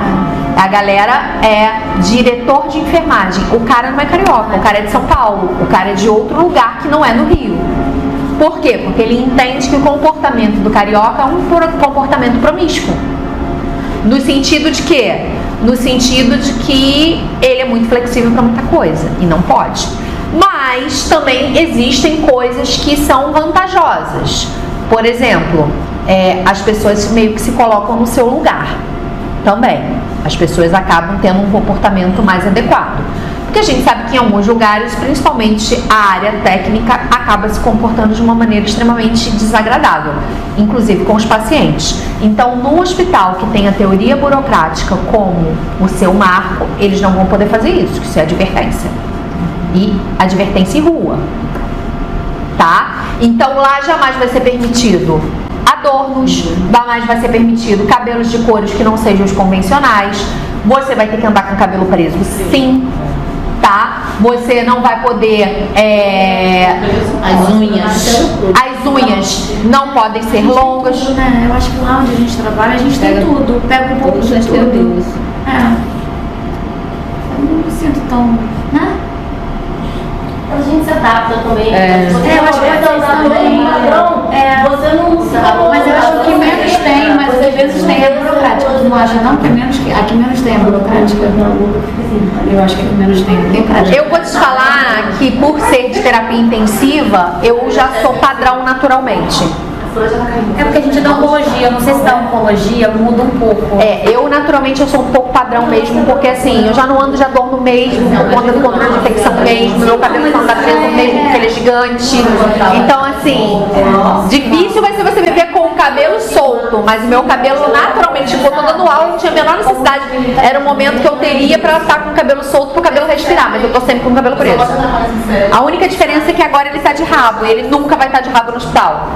A galera é diretor de enfermagem. O cara não é carioca, o cara é de São Paulo, o cara é de outro lugar que não é no Rio. Por quê? Porque ele entende que o comportamento do carioca é um comportamento promíscuo. No sentido de quê? No sentido de que ele é muito flexível para muita coisa e não pode. Mas também existem coisas que são vantajosas. Por exemplo, as pessoas meio que se colocam no seu lugar também. As pessoas acabam tendo um comportamento mais adequado. Porque a gente sabe que em alguns lugares, principalmente a área técnica, acaba se comportando de uma maneira extremamente desagradável, inclusive com os pacientes. Então, no hospital que tem a teoria burocrática como o seu marco, eles não vão poder fazer isso, que isso é advertência. E advertência em rua. Tá? Então, lá jamais vai ser permitido adornos, jamais vai ser permitido cabelos de cores que não sejam os convencionais. Você vai ter que andar com o cabelo preso, sim. Tá? Você não vai poder as unhas não podem ser longas. Eu acho que lá onde a gente trabalha, a gente tem tudo. Pega um pouco de tudo. Eu não me sinto tão, né? A gente se adapta também. Eu acho que você não sabe. Mas eu acho que menos tem, mas às vezes tem a burocrática. Você não acha não que aqui menos tem a burocrática? Eu acho que aqui menos tem burocrática. Eu vou te falar que por ser de terapia intensiva, eu já sou padrão naturalmente. É porque a gente dá oncologia, não sei se dá oncologia, muda um pouco. Eu naturalmente eu sou um pouco padrão mesmo, porque assim, eu já não ando de adorno mesmo, por conta do controle de infecção mesmo, meu cabelo não dá preso mesmo, porque ele é gigante. Então assim, difícil vai ser você me ver com o cabelo solto, mas o meu cabelo naturalmente, tipo, eu tô dando aula, não tinha a menor necessidade. Era o momento que eu teria pra estar com o cabelo solto pro cabelo respirar, mas eu tô sempre com o cabelo preso. A única diferença é que agora ele tá de rabo, ele nunca vai estar de rabo no hospital.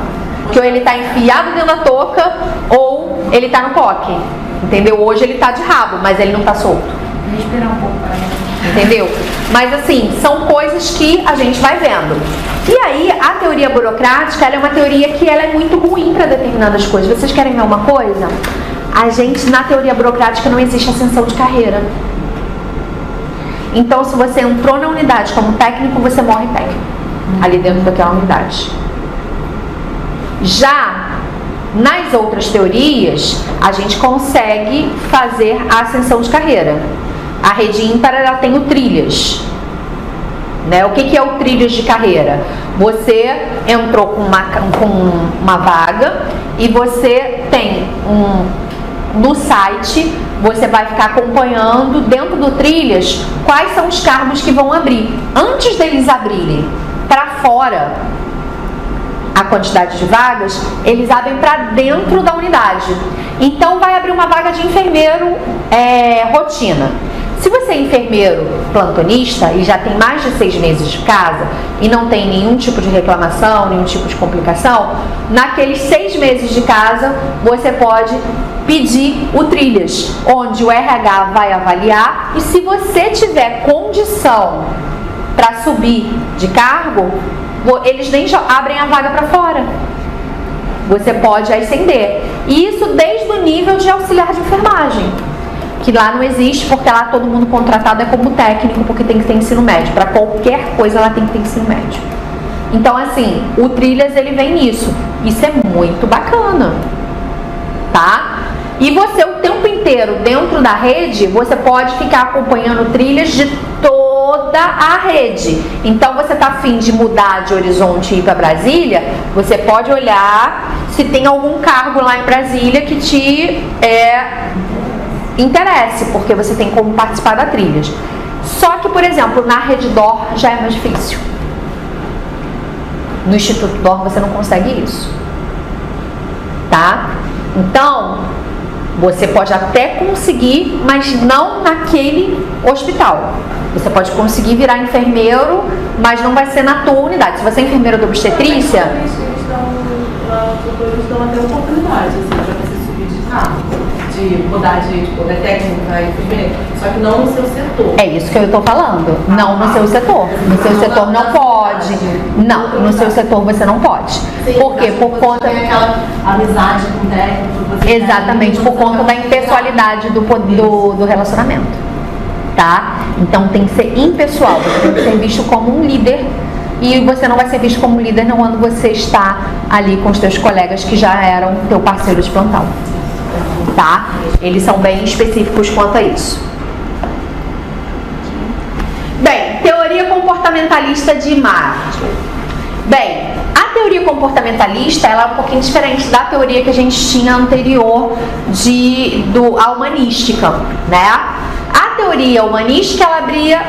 Que ou ele tá enfiado dentro da touca ou ele tá no coque, entendeu? Hoje ele tá de rabo, mas ele não tá solto. Respirar um pouco, entendeu? Mas assim, são coisas que a gente vai vendo. E aí, a teoria burocrática, ela é uma teoria que ela é muito ruim para determinadas coisas. Vocês querem ver uma coisa? A gente, na teoria burocrática, não existe ascensão de carreira. Então, se você entrou na unidade como técnico, você morre técnico ali dentro daquela unidade. Já Nas outras teorias, a gente consegue fazer a ascensão de carreira. A rede ímpar, ela tem o trilhas. Né? O que é o trilhas de carreira? Você entrou com uma vaga e você tem no site, você vai ficar acompanhando dentro do trilhas quais são os cargos que vão abrir. Antes deles abrirem para fora a quantidade de vagas, eles abrem para dentro da unidade. Então vai abrir uma vaga de enfermeiro rotina. Se você é enfermeiro plantonista e já tem mais de 6 meses de casa e não tem nenhum tipo de reclamação, nenhum tipo de complicação, naqueles 6 meses de casa você pode pedir o trilhas, onde o RH vai avaliar, e se você tiver condição para subir de cargo, eles nem abrem a vaga para fora. Você pode ascender. E isso desde o nível de auxiliar de enfermagem, que lá não existe, porque lá todo mundo contratado é como técnico, porque tem que ter ensino médio. Para qualquer coisa ela tem que ter ensino médio. Então, assim, o trilhas, ele vem nisso. Isso é muito bacana, tá? E você, o tempo inteiro, dentro da rede, você pode ficar acompanhando trilhas de toda a rede. Então, você tá afim de mudar de Horizonte e ir para Brasília, você pode olhar se tem algum cargo lá em Brasília que te interesse, porque você tem como participar da trilhas. Só que, por exemplo, na Rede DOR já é mais difícil. No Instituto DOR você não consegue isso, tá? Então, você pode até conseguir, mas não naquele hospital. Você pode conseguir virar enfermeiro, mas não vai ser na tua unidade. Se você é enfermeiro da obstetrícia... Eles dão até oportunidade, assim, para você subir de cargo. De mudar de técnico para enfermeiro, só que não no seu setor. É isso que eu estou falando. Não no seu setor. No seu setor não pode. Não, no seu setor você não pode. Sim, por quê? Por conta... Tem aquela amizade com o técnico. Exatamente, por conta da impessoalidade do relacionamento. Tá? Então tem que ser impessoal. Você tem que ser visto como um líder. E você não vai ser visto como líder não quando você está ali com os teus colegas que já eram teu parceiro de plantão. Tá? Eles são bem específicos quanto a isso. Bem, teoria comportamentalista de Maslow. Bem, a teoria comportamentalista ela é um pouquinho diferente da teoria que a gente tinha anterior a humanística, né? A teoria humanística ela abria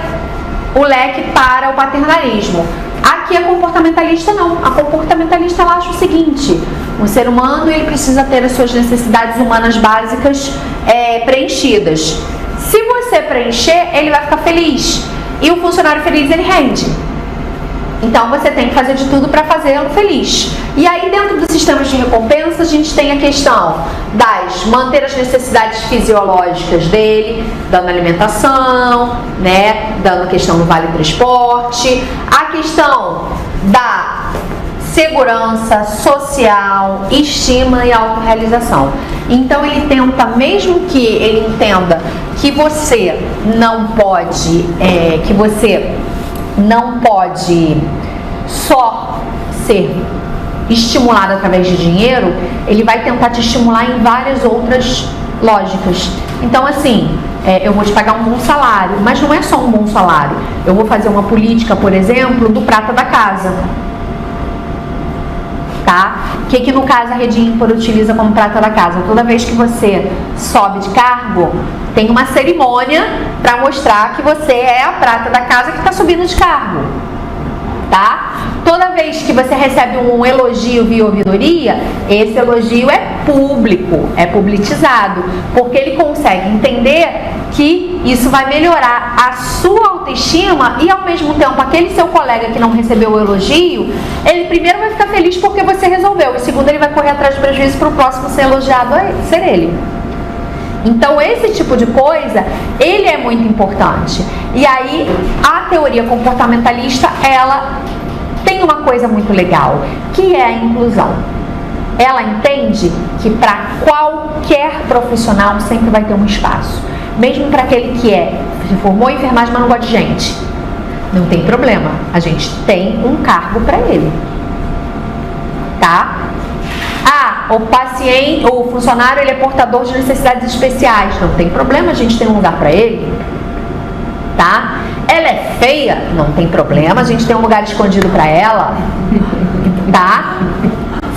o leque para o paternalismo. Aqui a comportamentalista não. A comportamentalista ela acha o seguinte: o ser humano ele precisa ter as suas necessidades humanas básicas preenchidas. Se você preencher, ele vai ficar feliz. E o funcionário feliz ele rende. Então você tem que fazer de tudo para fazê-lo feliz. E aí dentro dos sistemas de recompensa a gente tem a questão das manter as necessidades fisiológicas dele, dando alimentação, né, dando a questão do vale transporte, a questão da segurança social, estima e autorrealização. Então ele tenta, mesmo que ele entenda que você não pode, só ser estimulado através de dinheiro, ele vai tentar te estimular em várias outras lógicas. Então, assim, eu vou te pagar um bom salário, mas não é só um bom salário. Eu vou fazer uma política, por exemplo, do prata da casa. Tá? O que no caso a Rede Ímpar utiliza como prata da casa? Toda vez que você sobe de cargo, tem uma cerimônia para mostrar que você é a prata da casa que está subindo de cargo. Tá? Toda vez que você recebe um elogio via ouvidoria, esse elogio é público, é publicizado, porque ele consegue entender que isso vai melhorar a sua autoestima e ao mesmo tempo aquele seu colega que não recebeu o elogio, ele primeiro vai ficar feliz porque você resolveu e segundo ele vai correr atrás de prejuízo para o próximo ser elogiado ser ele. Então esse tipo de coisa, ele é muito importante. E aí a teoria comportamentalista, ela tem uma coisa muito legal, que é a inclusão. Ela entende que para qualquer profissional sempre vai ter um espaço. Mesmo para aquele que se formou em enfermagem, mas não gosta de gente. Não tem problema, a gente tem um cargo para ele. Tá? o paciente, o funcionário, ele é portador de necessidades especiais. Não tem problema, a gente tem um lugar para ele. Tá? Ela é feia? Não tem problema, a gente tem um lugar escondido para ela. Tá?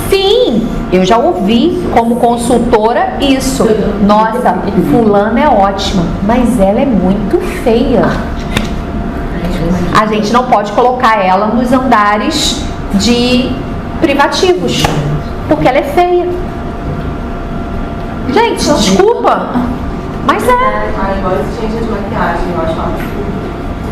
Sim, eu já ouvi como consultora isso. Nossa, fulana é ótima, mas ela é muito feia. A gente não pode colocar ela nos andares de privativos, porque ela é feia. Gente, desculpa, mas é. Ah, igual esse gente de maquiagem, eu acho absurdo.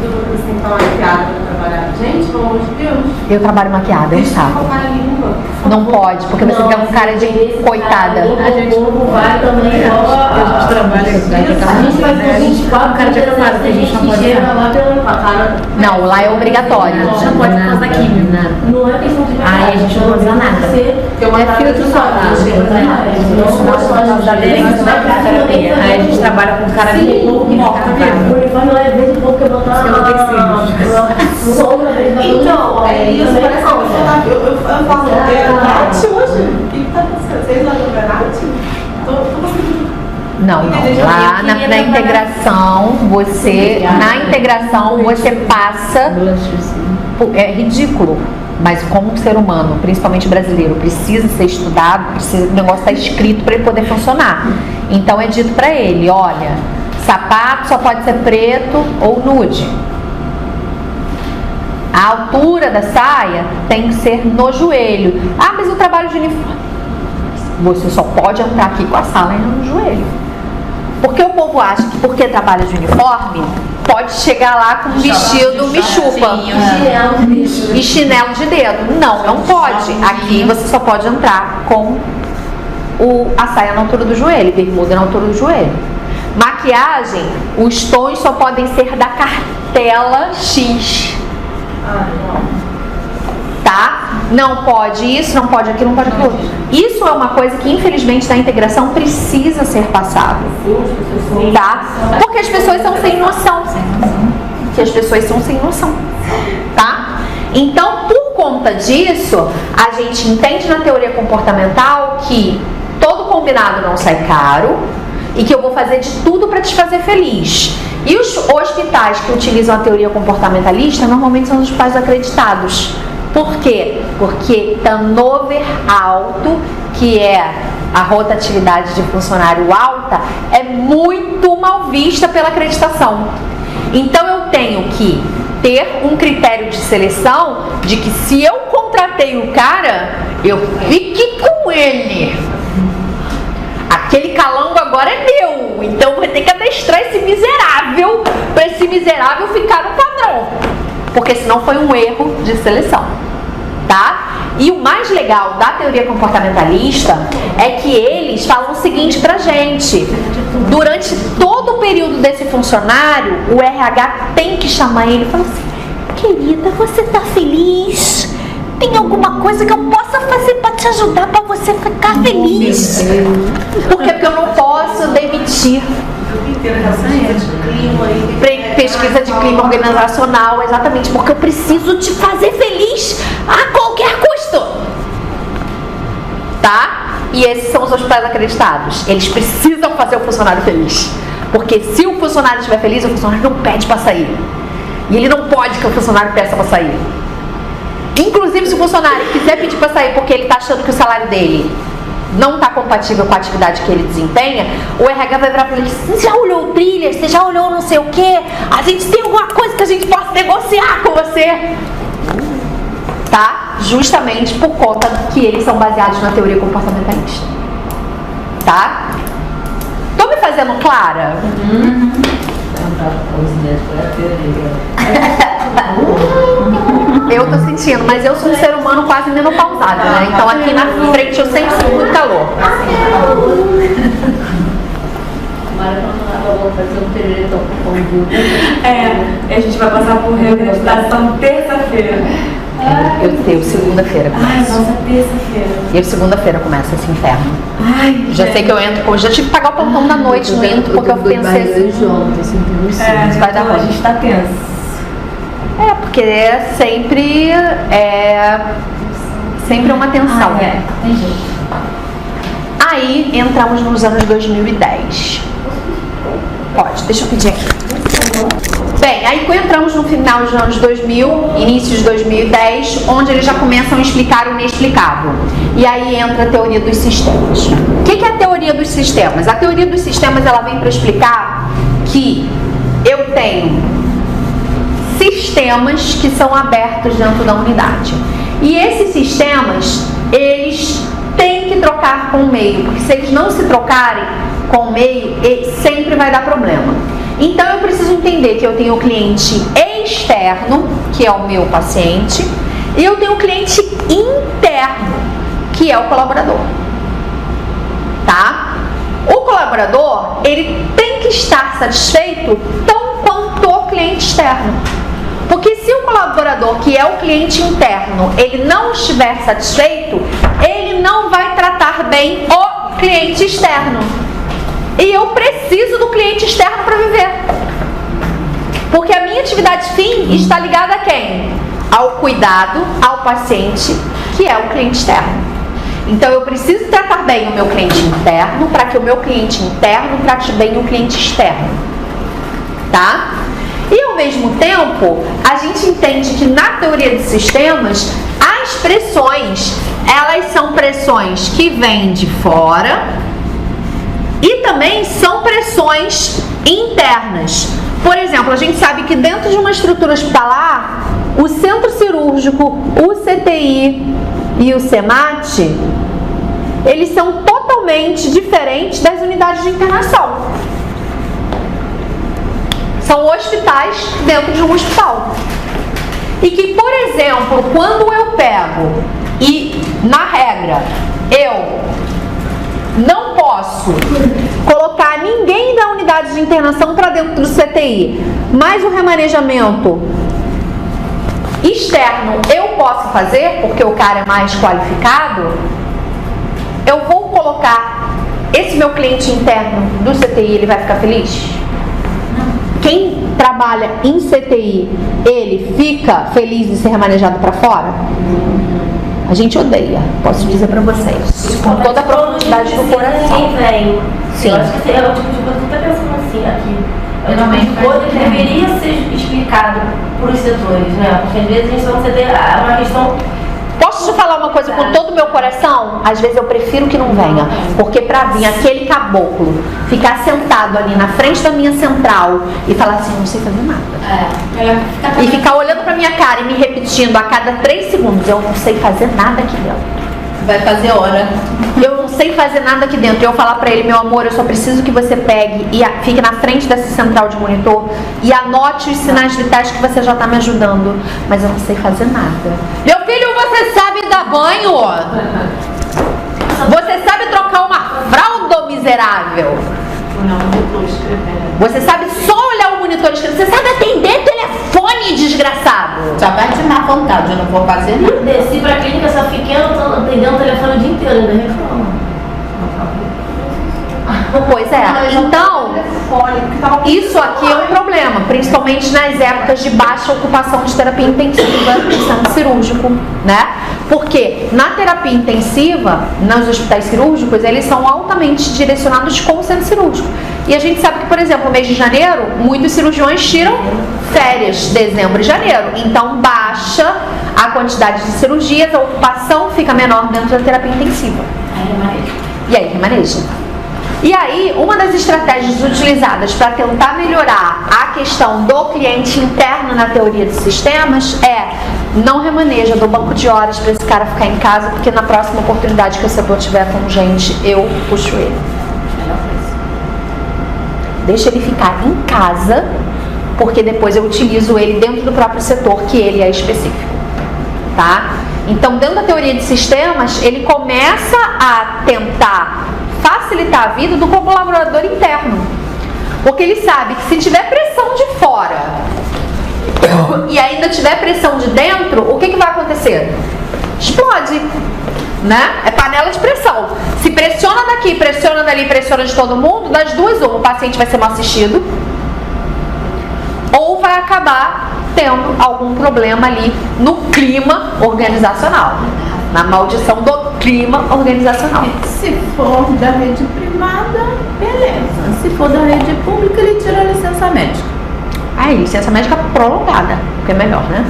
Tudo pra você tem que estar maquiada pra trabalhar. Gente, pelo amor de Deus. Eu trabalho maquiada, é um Deixa eu saco. focar a língua. Não pode, porque você fica com cara de coitada. O povo vai também igual a trabalha gente faz com 24 cara de acabado, tem gente não que pode chega falar. lá pela cara. Não, lá é obrigatório. Já pode por causa da química. Não é questão de Ai, a gente não pode usar nada. Porque uma É filtro solar. Aí a gente trabalha com cara de o uniforme lá é verde porque botar sombra verde. Então, é isso, parece que eu falo, é Nath hoje? O que tá acontecendo? Vocês lá no Nath? Tô conseguindo. Não, lá na integração, você passa. É ridículo. Mas como um ser humano, principalmente brasileiro, precisa ser estudado, o negócio está escrito para ele poder funcionar. Então é dito para ele, olha, sapato só pode ser preto ou nude. A altura da saia tem que ser no joelho. Ah, mas o trabalho de uniforme. Você só pode entrar aqui com a saia no joelho. Porque o povo acha que porque trabalha de uniforme, pode chegar lá com um vestido michupa e chinelo de dedo. Não, não pode. Aqui você só pode entrar com a saia na altura do joelho, bermuda na altura do joelho. Maquiagem, os tons só podem ser da cartela X. Tá? Não pode isso, não pode aquilo, não pode aquilo. Isso é uma coisa que infelizmente na integração precisa ser passado. Tá? Porque as pessoas são sem noção. Que as pessoas são sem noção. Tá? Então, por conta disso, a gente entende na teoria comportamental que todo combinado não sai caro e que eu vou fazer de tudo para te fazer feliz. E os hospitais que utilizam a teoria comportamentalista normalmente são os hospitais acreditados. Por quê? Porque turnover alto, que é a rotatividade de funcionário alta, é muito mal vista pela acreditação. Então eu tenho que ter um critério de seleção de que se eu contratei o cara, eu fique com ele. Aquele calango agora é meu, então eu vou ter que adestrar esse miserável para esse miserável ficar no padrão, porque senão foi um erro de seleção, tá? E o mais legal da teoria comportamentalista é que eles falam o seguinte pra gente: durante todo o período desse funcionário, o RH tem que chamar ele e falar assim: querida, você tá feliz? Tem alguma coisa que eu possa fazer para te ajudar, para você ficar feliz? Por quê? Porque eu não posso demitir. Pesquisa de clima organizacional, exatamente, porque eu preciso te fazer feliz a qualquer custo. Tá? E esses são os hospitais acreditados. Eles precisam fazer o funcionário feliz. Porque se o funcionário estiver feliz, o funcionário não pede para sair. E ele não pode que o funcionário peça para sair. Inclusive, se o funcionário quiser pedir para sair porque ele está achando que o salário dele não está compatível com a atividade que ele desempenha, o RH vai virar para ele: você já olhou o thriller? Você já olhou não sei o quê? A gente tem alguma coisa que a gente possa negociar com você? Tá? Justamente por conta que eles são baseados na teoria comportamentalista. Tá? Tô me fazendo clara? Eu tô sentindo, mas eu sou um ser humano quase menopausado, né? Então aqui na frente eu sempre sinto muito calor. A gente vai passar por reabilitação terça-feira. Eu tenho segunda-feira. Ai, nossa, terça-feira. E segunda-feira começa esse inferno. Ai, Já sei que eu entro, eu já tive que pagar o plantão da noite, não entro porque eu pensei assim, vai dar a ruim. gente tá tenso. É, porque é sempre uma tensão. Tem jeito. Aí entramos nos anos 2010. Pode, deixa eu pedir aqui. Bem, aí entramos no final dos anos 2000, início de 2010, onde eles já começam a explicar o inexplicável. E aí entra a teoria dos sistemas. O que é a teoria dos sistemas? A teoria dos sistemas, ela vem para explicar que eu tenho sistemas que são abertos dentro da unidade. E esses sistemas, eles têm que trocar com o meio, porque se eles não se trocarem com o meio, sempre vai dar problema. Então eu preciso entender que eu tenho o cliente externo, que é o meu paciente, e eu tenho o cliente interno, que é o colaborador. Tá? O colaborador, ele tem que estar satisfeito tão quanto o cliente externo. Porque se o colaborador, que é o cliente interno, ele não estiver satisfeito, ele não vai tratar bem o cliente externo. E eu preciso do cliente externo para viver. Porque a minha atividade fim está ligada a quem? Ao cuidado, ao paciente, que é o cliente externo. Então eu preciso tratar bem o meu cliente interno para que o meu cliente interno trate bem o cliente externo. Tá? E ao mesmo tempo, a gente entende que na teoria de sistemas, as pressões, elas são pressões que vêm de fora e também são pressões internas. Por exemplo, a gente sabe que dentro de uma estrutura hospitalar, o centro cirúrgico, o CTI e o CEMAT, eles são totalmente diferentes das unidades de internação. São hospitais dentro de um hospital. E que, por exemplo, quando eu pego e, na regra, eu não posso colocar ninguém da unidade de internação para dentro do CTI, mas o remanejamento externo eu posso fazer, porque o cara é mais qualificado, eu vou colocar esse meu cliente interno do CTI, ele vai ficar feliz? Quem trabalha em CTI, ele fica feliz de ser remanejado para fora? A gente odeia, posso dizer pra vocês, com toda a profundidade do coração. Sim. Eu acho que é o tipo de coisa que eu tô pensando assim aqui. Coisa que deveria ser explicado para os setores, né? Porque às vezes a gente não tem uma questão. Posso te falar uma coisa com todo o meu coração? Às vezes eu prefiro que não venha, porque pra vir aquele caboclo ficar sentado ali na frente da minha central e falar assim, eu não sei fazer nada. E ficar olhando pra minha cara e me repetindo a cada 3 segundos, eu não sei fazer nada aqui dentro. Vai fazer hora. Eu não sei fazer nada aqui dentro. Eu falar pra ele, meu amor, eu só preciso que você pegue e fique na frente dessa central de monitor e anote os sinais de teste que você já tá me ajudando. Mas eu não sei fazer nada. Meu filho, você sabe dar banho? Você sabe trocar uma fralda, miserável? Você sabe só olhar o monitor escrito. Você sabe atender telefone, desgraçado? Já vai te dar vontade, eu não vou fazer nada. Desci pra clínica, essa pequena, atendendo o telefone o dia inteiro, ainda reclama. Pois é, então isso aqui é um problema, principalmente nas épocas de baixa ocupação de terapia intensiva no centro cirúrgico, né? Porque na terapia intensiva, nos hospitais cirúrgicos, eles são altamente direcionados com o centro cirúrgico. E a gente sabe que, por exemplo, no mês de janeiro, muitos cirurgiões tiram férias, dezembro e janeiro. Então baixa a quantidade de cirurgias, a ocupação fica menor dentro da terapia intensiva. E aí remaneja. E aí, uma das estratégias utilizadas para tentar melhorar a questão do cliente interno na teoria de sistemas é não remaneja do banco de horas para esse cara ficar em casa, porque na próxima oportunidade que o setor tiver com gente, eu puxo ele. Deixa ele ficar em casa, porque depois eu utilizo ele dentro do próprio setor, que ele é específico. Tá? Então, dentro da teoria de sistemas, ele começa a tentar facilitar a vida do colaborador interno. Porque ele sabe que se tiver pressão de fora e ainda tiver pressão de dentro, o que vai acontecer? Explode, né? É panela de pressão. Se pressiona daqui, pressiona dali, pressiona de todo mundo, das duas, ou o paciente vai ser mal assistido, ou vai acabar tendo algum problema ali no clima organizacional. na maldição do clima organizacional. Se for da rede privada, beleza. Se for da rede pública, ele tira a licença médica. Aí, licença médica prolongada, que é melhor, né?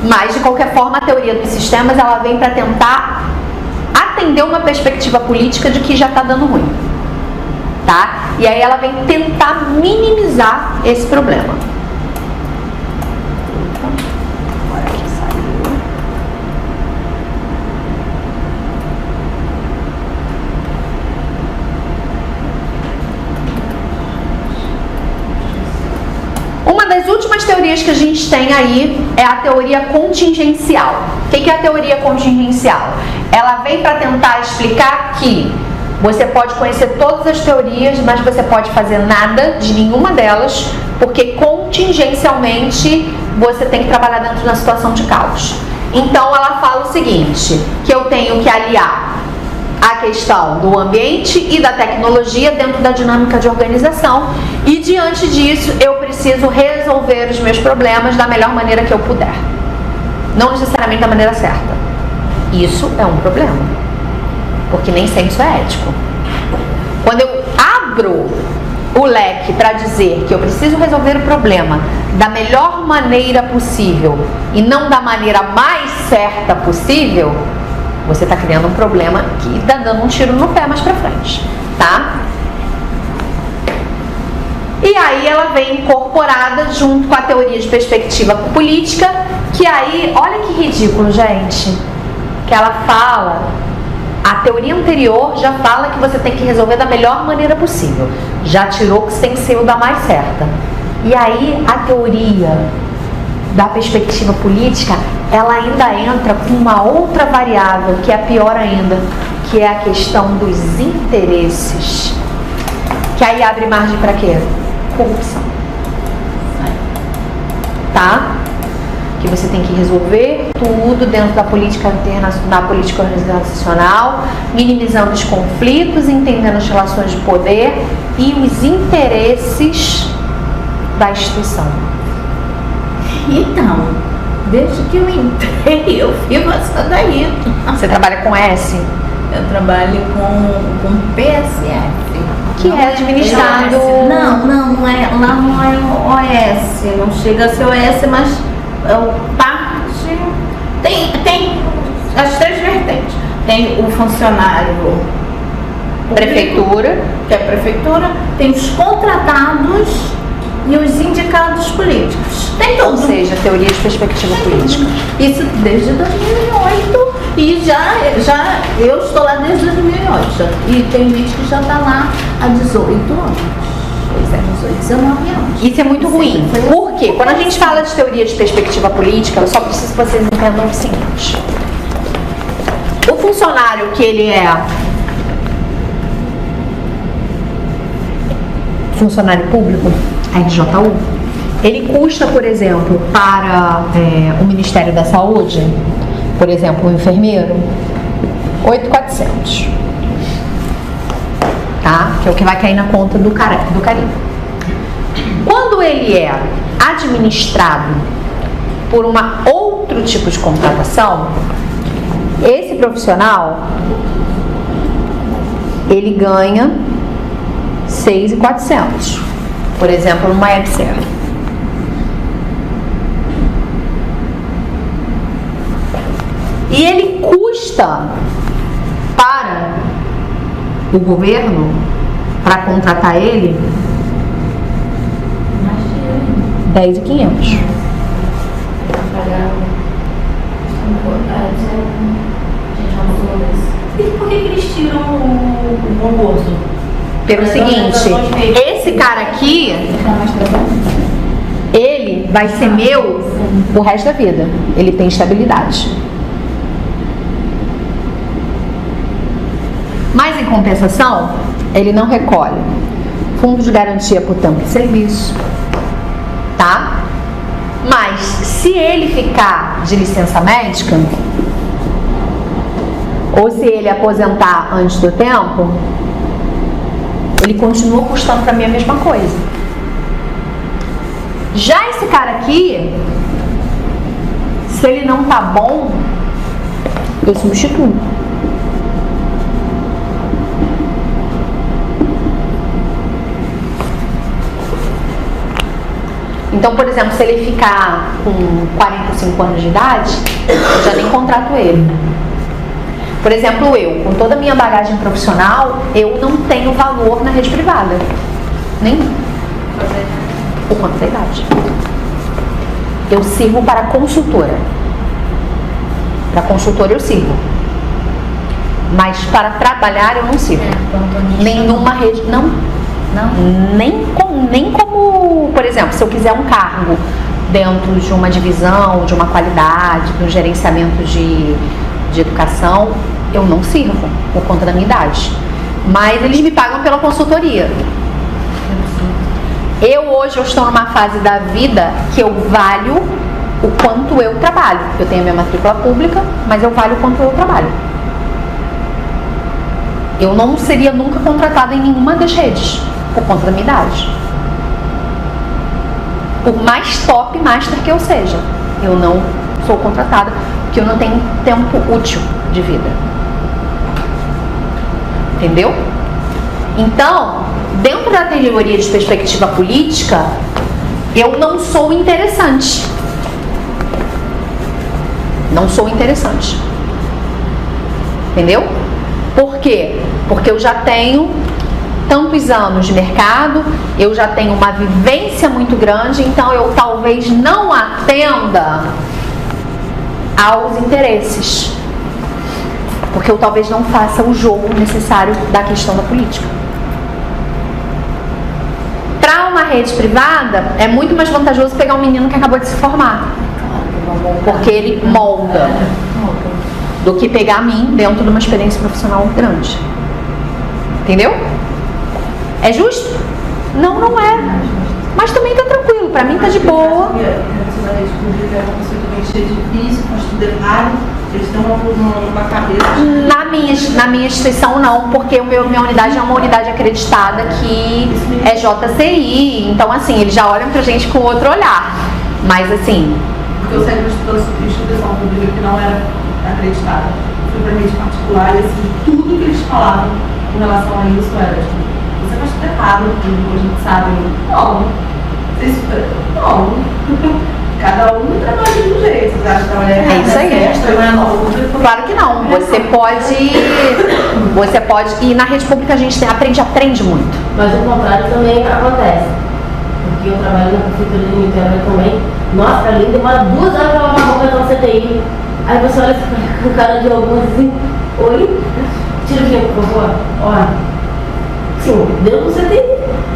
Mas, de qualquer forma, a teoria dos sistemas, ela vem para tentar atender uma perspectiva política de que já está dando ruim, tá? E aí ela vem tentar minimizar esse problema. Agora aqui saiu. Uma das últimas teorias que a gente tem aí é a teoria contingencial. O que é a teoria contingencial? Ela vem para tentar explicar que você pode conhecer todas as teorias, mas você pode fazer nada de nenhuma delas, porque contingencialmente você tem que trabalhar dentro de uma situação de caos. Então ela fala o seguinte, que eu tenho que aliar a questão do ambiente e da tecnologia dentro da dinâmica de organização, e diante disso eu preciso resolver os meus problemas da melhor maneira que eu puder, não necessariamente da maneira certa. Isso é um problema, porque nem sempre isso é ético. Quando eu abro o leque para dizer que eu preciso resolver o problema da melhor maneira possível e não da maneira mais certa possível, você está criando um problema que está dando um tiro no pé mais para frente, tá? E aí ela vem incorporada junto com a teoria de perspectiva política, que aí, olha que ridículo, gente, que ela fala, a teoria anterior já fala que você tem que resolver da melhor maneira possível, já tirou que você tem que ser o da mais certa. E aí a teoria da perspectiva política, ela ainda entra com uma outra variável que é pior ainda, que é a questão dos interesses, que aí abre margem para quê? Corrupção, tá? Que você tem que resolver tudo dentro da política internacional, da política organizacional, minimizando os conflitos, entendendo as relações de poder e os interesses da instituição. Então, desde que eu entrei, eu vivo essa daí. Você trabalha com S? Eu trabalho com PSF. Que é administrado... Não é. Lá não é OS. Não chega a ser OS, mas parte... Tem as três vertentes. Tem o funcionário público, prefeitura, que é a prefeitura. Tem os contratados e os indicados políticos. Tem ou tudo. seja, teoria de perspectiva política. Isso desde 2008 e já eu estou lá desde 2008 e tem gente que já está lá há 18 anos. Pois é, 18, 19 anos. Isso é muito ruim. Por quê? Quando a gente fala de teoria de perspectiva política, eu só preciso que vocês entendam o seguinte. O funcionário que ele é funcionário público, RJU, ele custa, por exemplo, para o Ministério da Saúde, por exemplo, o enfermeiro, 8.400, tá? Que é o que vai cair na conta do carimbo. Quando ele é administrado por outro tipo de contratação, esse profissional, ele ganha 6.400, por exemplo, numa Excel. E ele custa para o governo, para contratar ele, 10.500. E por que eles tiram o concurso? Pelo seguinte, esse cara aqui, ele vai ser meu o resto da vida. Ele tem estabilidade. Mas em compensação, ele não recolhe fundo de garantia por tempo de serviço, tá? Mas se ele ficar de licença médica, ou se ele aposentar antes do tempo, ele continua custando para mim a mesma coisa. Já esse cara aqui, se ele não tá bom, eu substituo. Então, por exemplo, se ele ficar com 45 anos de idade, eu já nem contrato ele. Por exemplo, eu, com toda a minha bagagem profissional, eu não tenho valor na rede privada. Nenhum. Por conta da idade. Eu sirvo para consultora. Para consultora eu sirvo. Mas para trabalhar eu não sirvo. Nenhuma rede. Não. Nem como, por exemplo, se eu quiser um cargo dentro de uma divisão, de uma qualidade, de um gerenciamento de educação, eu não sirvo por conta da minha idade. Mas eles me pagam pela consultoria. Hoje eu estou numa fase da vida que eu valho o quanto eu trabalho. Eu tenho a minha matrícula pública, mas eu valho o quanto eu trabalho. Eu não seria nunca contratada em nenhuma das redes, por conta da minha idade. Por mais top master que eu seja, eu não sou contratada, porque eu não tenho tempo útil de vida. Entendeu? Então, dentro da teoria de perspectiva política, eu não sou interessante. Não sou interessante. Entendeu? Por quê? Porque eu já tenho tantos anos de mercado, eu já tenho uma vivência muito grande, então eu talvez não atenda aos interesses. Porque eu talvez não faça o jogo necessário da questão da política. Para uma rede privada, é muito mais vantajoso pegar um menino que acabou de se formar. Porque ele molda. Do que pegar a mim dentro de uma experiência profissional grande. Entendeu? É justo? Não, não é. Mas também tá tranquilo, pra mim tá de boa. A rede pública é um conceito bem cheio de difícil, faz tudo errado, eles têm uma cabeça. Na minha instituição não, porque minha unidade é uma unidade acreditada que é JCI, então assim, eles já olham pra gente com outro olhar. Mas assim... Porque eu saí de uma instituição pública que não era acreditada. Fui pra rede particular e assim, tudo que eles falavam com relação a isso era tipo, você faz tudo errado, a gente sabe. Não. Não. Cada um trabalha de um jeito. Você acha que trabalhar errado? É isso aí. Claro que não. Você pode. E na rede pública a gente aprende muito. Mas o contrário também acontece. Porque eu trabalho na prefeitura de Niterói também. Nossa, ali demora 2 horas pra lavar a boca na CTI. Aí você olha com o cara de alguns assim, oi? Tira o brinco, por favor. Olha. Sim, deu no CTI.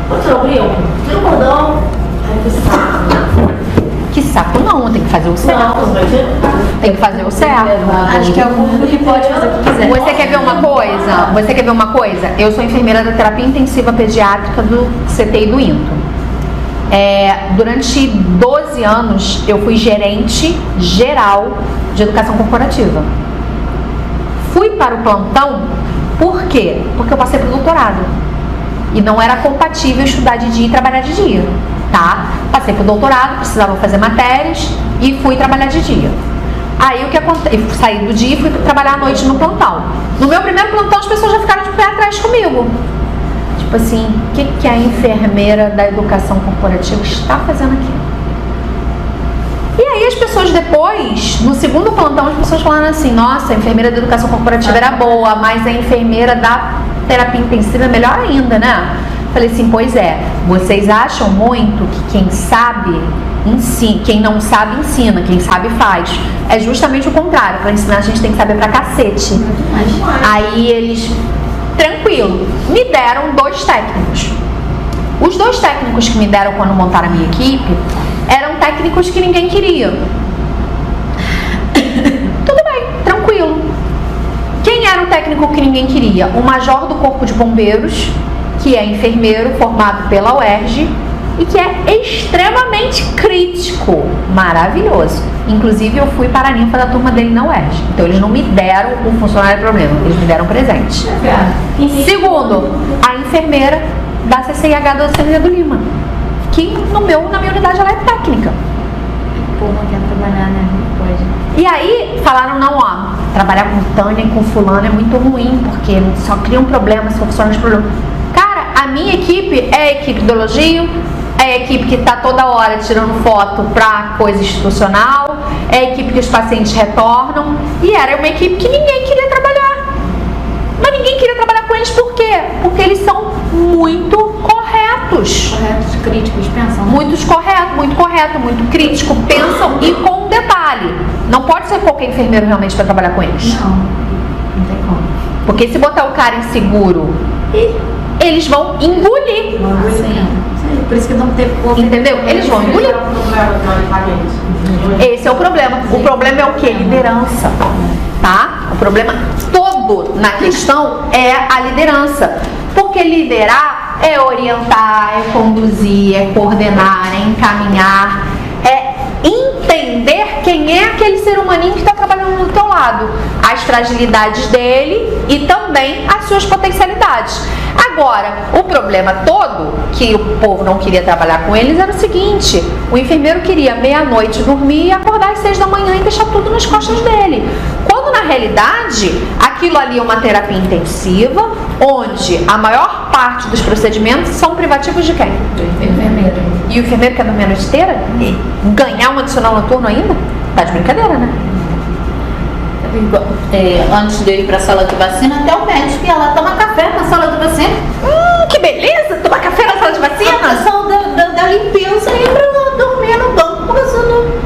Pode tirar o brinco? Tira o cordão. Ai, que saco. Que saco não, tem que fazer o certo. Não, tem que fazer o certo. Acho que é o público que pode fazer o que quiser. Você quer ver uma coisa? Você quer ver uma coisa? Eu sou enfermeira da terapia intensiva pediátrica do CTI do INTO. Durante 12 anos eu fui gerente geral de educação corporativa. Fui para o plantão, por quê? Porque eu passei para o doutorado e não era compatível estudar de dia e trabalhar de dia, tá? Passei para o doutorado, precisava fazer matérias e fui trabalhar de dia. Aí o que aconteceu? Saí do dia e fui trabalhar à noite no plantão. No meu primeiro plantão as pessoas já ficaram de pé atrás comigo. Tipo assim, o que a enfermeira da educação corporativa está fazendo aqui? E aí as pessoas depois, no segundo plantão, as pessoas falaram assim, nossa, a enfermeira da educação corporativa era boa, mas a enfermeira da terapia intensiva é melhor ainda, né? Falei assim, pois é, vocês acham muito que quem sabe ensina, quem não sabe ensina, quem sabe faz. É justamente o contrário, para ensinar a gente tem que saber pra cacete. Aí eles... Tranquilo, me deram 2 técnicos. Os 2 técnicos que me deram quando montaram a minha equipe eram técnicos que ninguém queria. Tudo bem, tranquilo. Quem era o técnico que ninguém queria? O major do Corpo de Bombeiros, que é enfermeiro formado pela UERJ e que é extremamente crítico, maravilhoso. Inclusive eu fui paraninfa da turma dele na UERJ. Então eles não me deram um funcionário problema, eles me deram presente. Segundo, a enfermeira da CCIH da Cecília do Lima, que na minha unidade ela é técnica. O povo não quer trabalhar, né? Não pode. E aí falaram, não, ó, trabalhar com Tânia e com fulano é muito ruim, porque só criam problemas, só funcionam os problemas. Cara, a minha equipe é a equipe do elogio, é a equipe que está toda hora tirando foto para coisa institucional, é a equipe que os pacientes retornam, e era uma equipe que ninguém queria trabalhar. Mas ninguém queria trabalhar com eles por quê? Porque eles são muito corretos. Corretos, críticos, pensam. Muito correto, muito crítico, pensam e com um detalhe. Não pode ser qualquer enfermeiro realmente para trabalhar com eles. Não tem como. Porque se botar o cara inseguro, eles vão engolir. Por isso que não teve como. Entendeu? Eles vão engolir. Esse é o problema. O problema é o quê? Liderança. Tá? O problema todo na questão é a liderança. Porque liderar é orientar, é conduzir, é coordenar, é encaminhar, é entender quem é aquele ser humaninho que está trabalhando do teu lado, as fragilidades dele e também as suas potencialidades. Agora, o problema todo, que o povo não queria trabalhar com eles, era o seguinte: o enfermeiro queria meia-noite dormir e acordar às 6 da manhã e deixar tudo nas costas dele. Quando na realidade, aquilo ali é uma terapia intensiva, onde a maior parte dos procedimentos são privativos de quem? Do enfermeiro. E o enfermeiro quer dormir a noite inteira? E ganhar um adicional noturno ainda? Tá de brincadeira, né? Antes de eu ir para a sala de vacina, até o médico ia lá tomar café na sala de vacina. Que beleza! Tomar café na sala de A vacina? pessoa da limpeza ia para lá dormir no banco passando.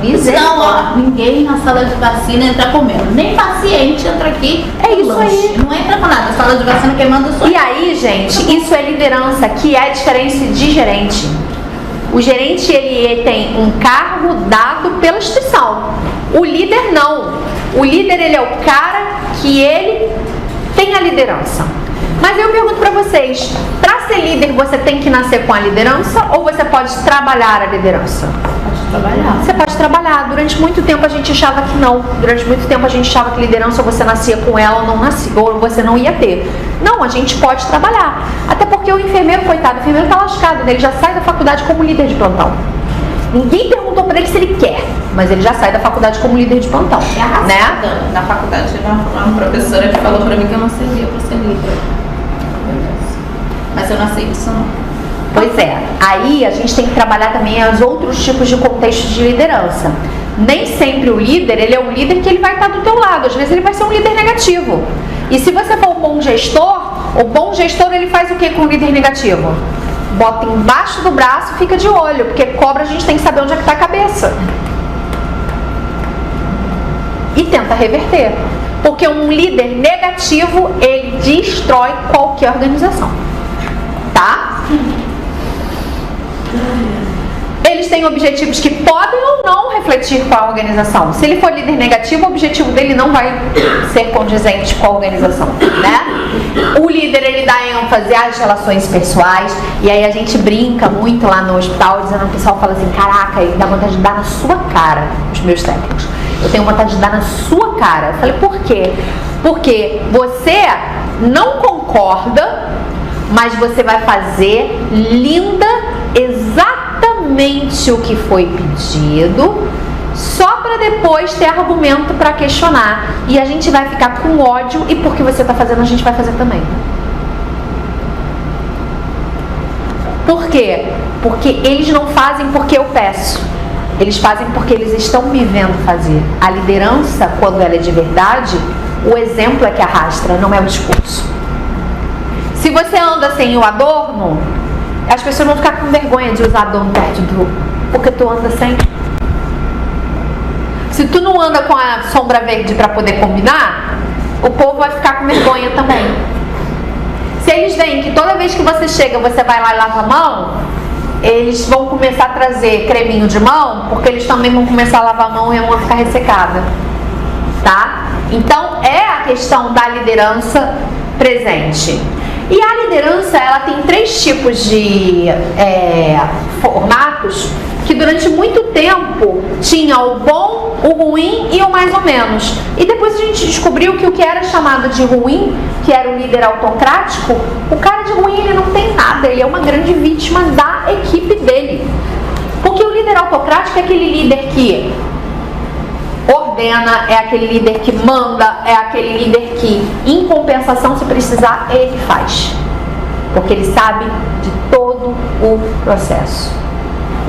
Não, ó, ninguém na sala de vacina entra comendo. Nem paciente entra aqui. É isso aí. Não entra com nada. A sala de vacina quem manda só. E aí, gente, isso é liderança, que é a diferença de gerente. O gerente, ele tem um cargo dado pela instituição. O líder não. O líder, ele é o cara que ele tem a liderança. Mas eu pergunto pra vocês, pra ser líder você tem que nascer com a liderança ou você pode trabalhar a liderança? Trabalhar. Você pode trabalhar. Durante muito tempo a gente achava que não. Durante muito tempo a gente achava que liderança ou você nascia com ela ou não nascia, ou você não ia ter. Não, a gente pode trabalhar. Até porque o enfermeiro, coitado, o enfermeiro tá lascado, né? Ele já sai da faculdade como líder de plantão. Ninguém perguntou pra ele se ele quer, mas ele já sai da faculdade como líder de plantão, né? Na faculdade teve uma professora que falou pra mim que eu não servia pra ser líder. Mas eu não aceito isso não. Pois é, aí a gente tem que trabalhar também os outros tipos de contextos de liderança. Nem sempre o líder, ele é um líder que ele vai estar do teu lado, às vezes ele vai ser um líder negativo. E se você for um bom gestor, o bom gestor ele faz o que com o líder negativo? Bota embaixo do braço e fica de olho, porque cobra a gente tem que saber onde é que está a cabeça. E tenta reverter. Porque um líder negativo, ele destrói qualquer organização. Tá? Eles têm objetivos que podem ou não refletir com a organização. Se ele for líder negativo, o objetivo dele não vai ser condizente com a organização, né? O líder, ele dá ênfase às relações pessoais, e aí a gente brinca muito lá no hospital, dizendo, o pessoal fala assim, caraca, ele dá vontade de dar na sua cara, os meus técnicos. Eu tenho vontade de dar na sua cara. Eu falei, por quê? Porque você não concorda, mas você vai fazer linda exatamente o que foi pedido, só para depois ter argumento para questionar. E a gente vai ficar com ódio, e porque você está fazendo, a gente vai fazer também. Por quê? Porque eles não fazem porque eu peço. Eles fazem porque eles estão me vendo fazer. A liderança, quando ela é de verdade, o exemplo é que arrasta, não é o discurso. Se você anda sem o adorno, as pessoas vão ficar com vergonha de usar adorno perto do grupo, porque tu anda sem. Se tu não anda com a sombra verde para poder combinar, o povo vai ficar com vergonha também. Se eles veem que toda vez que você chega, você vai lá e lava a mão, eles vão começar a trazer creminho de mão, porque eles também vão começar a lavar a mão e a mão vai ficar ressecada. Tá? Então, é a questão da liderança presente. E a liderança, ela tem 3 tipos de formatos que durante muito tempo tinha o bom, o ruim e o mais ou menos. E depois a gente descobriu que o que era chamado de ruim, que era o líder autocrático, o cara de ruim ele não tem nada, ele é uma grande vítima da equipe dele. Porque o líder autocrático é aquele líder que ordena, é aquele líder que manda, é aquele líder que, em compensação, se precisar, ele faz. Porque ele sabe de todo o processo.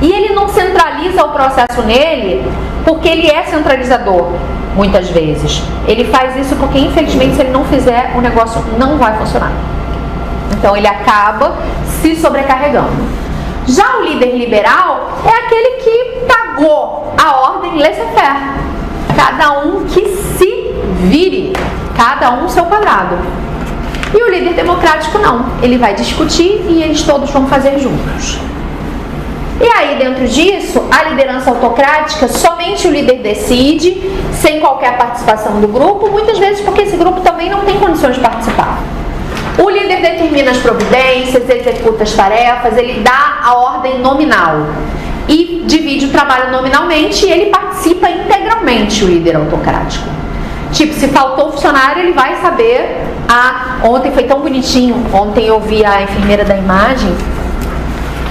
E ele não centraliza o processo nele porque ele é centralizador, muitas vezes. Ele faz isso porque, infelizmente, se ele não fizer, o negócio não vai funcionar. Então, ele acaba se sobrecarregando. Já o líder liberal é aquele que pagou a ordem laissez-faire. Cada um que se vire, cada um seu quadrado. E o líder democrático não. Ele vai discutir e eles todos vão fazer juntos. E aí, dentro disso, a liderança autocrática, somente o líder decide, sem qualquer participação do grupo, muitas vezes porque esse grupo também não tem condições de participar. O líder determina as providências, executa as tarefas, ele dá a ordem nominal e divide o trabalho nominalmente e ele participa integralmente, o líder autocrático. Tipo, se faltou funcionário, ele vai saber. Ontem foi tão bonitinho, ontem eu vi a enfermeira da imagem,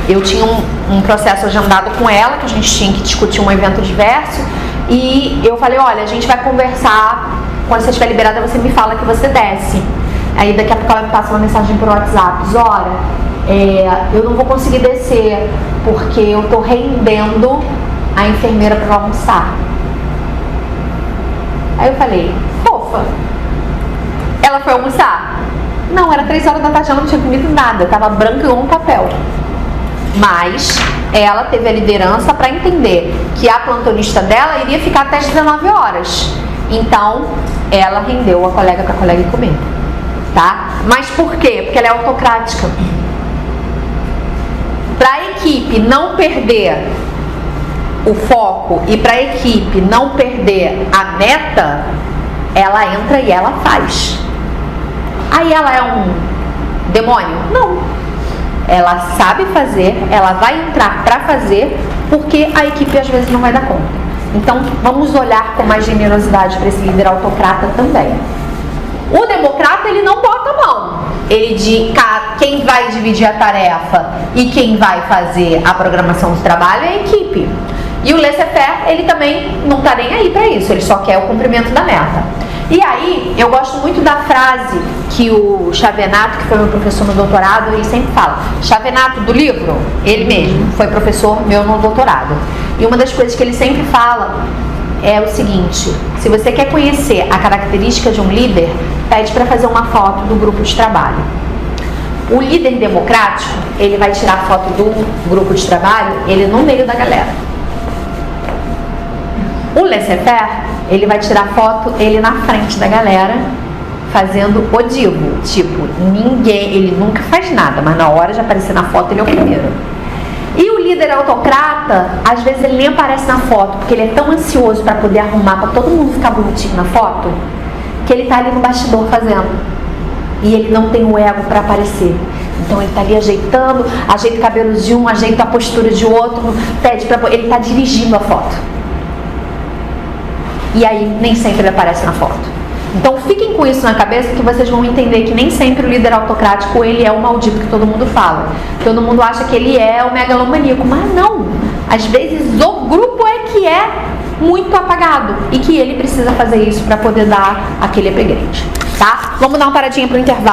eu tinha um processo agendado com ela, que a gente tinha que discutir um evento diverso, e eu falei, olha, a gente vai conversar, quando você estiver liberada você me fala que você desce. Aí daqui a pouco ela me passa uma mensagem por WhatsApp, Zora, eu não vou conseguir descer, porque eu tô rendendo a enfermeira para almoçar. Aí eu falei, fofa, ela foi almoçar? Não, era 3 horas da tarde, ela não tinha comido nada, tava branca igual um papel. Mas ela teve a liderança para entender que a plantonista dela iria ficar até as 19 horas. Então, ela rendeu a colega para a colega comer. Tá? Mas por quê? Porque ela é autocrática. Para a equipe não perder o foco e para a equipe não perder a meta, ela entra e ela faz. Aí ela é um demônio? Não. Ela sabe fazer, ela vai entrar para fazer, porque a equipe às vezes não vai dar conta. Então vamos olhar com mais generosidade para esse líder autocrata também. O democrata, ele não bota a mão. Ele diz quem vai dividir a tarefa e quem vai fazer a programação do trabalho é a equipe. E o laissez-faire, ele também não está nem aí para isso, ele só quer o cumprimento da meta. E aí, eu gosto muito da frase que o Chavenato, que foi meu professor no doutorado, ele sempre fala. Chavenato, do livro, ele mesmo, foi professor meu no doutorado. E uma das coisas que ele sempre fala é o seguinte: se você quer conhecer a característica de um líder, pede para fazer uma foto do grupo de trabalho. O líder democrático, ele vai tirar a foto do grupo de trabalho, ele no meio da galera. O laissez-faire, ele vai tirar foto, ele na frente da galera, fazendo o divo. Tipo, ninguém, ele nunca faz nada, mas na hora de aparecer na foto, ele é o primeiro. E o líder autocrata, às vezes ele nem aparece na foto, porque ele é tão ansioso para poder arrumar, para todo mundo ficar bonitinho na foto, que ele tá ali no bastidor fazendo. E ele não tem o ego para aparecer. Então ele tá ali ajeitando, ajeita o cabelo de um, ajeita a postura de outro, pede para ele tá dirigindo a foto. E aí nem sempre ele aparece na foto. Então fiquem com isso na cabeça, que vocês vão entender que nem sempre o líder autocrático ele é o maldito que todo mundo fala. Todo mundo acha que ele é o megalomaníaco, mas não. Às vezes o grupo é que é muito apagado e que ele precisa fazer isso para poder dar aquele upgrade, tá? Vamos dar uma paradinha pro intervalo.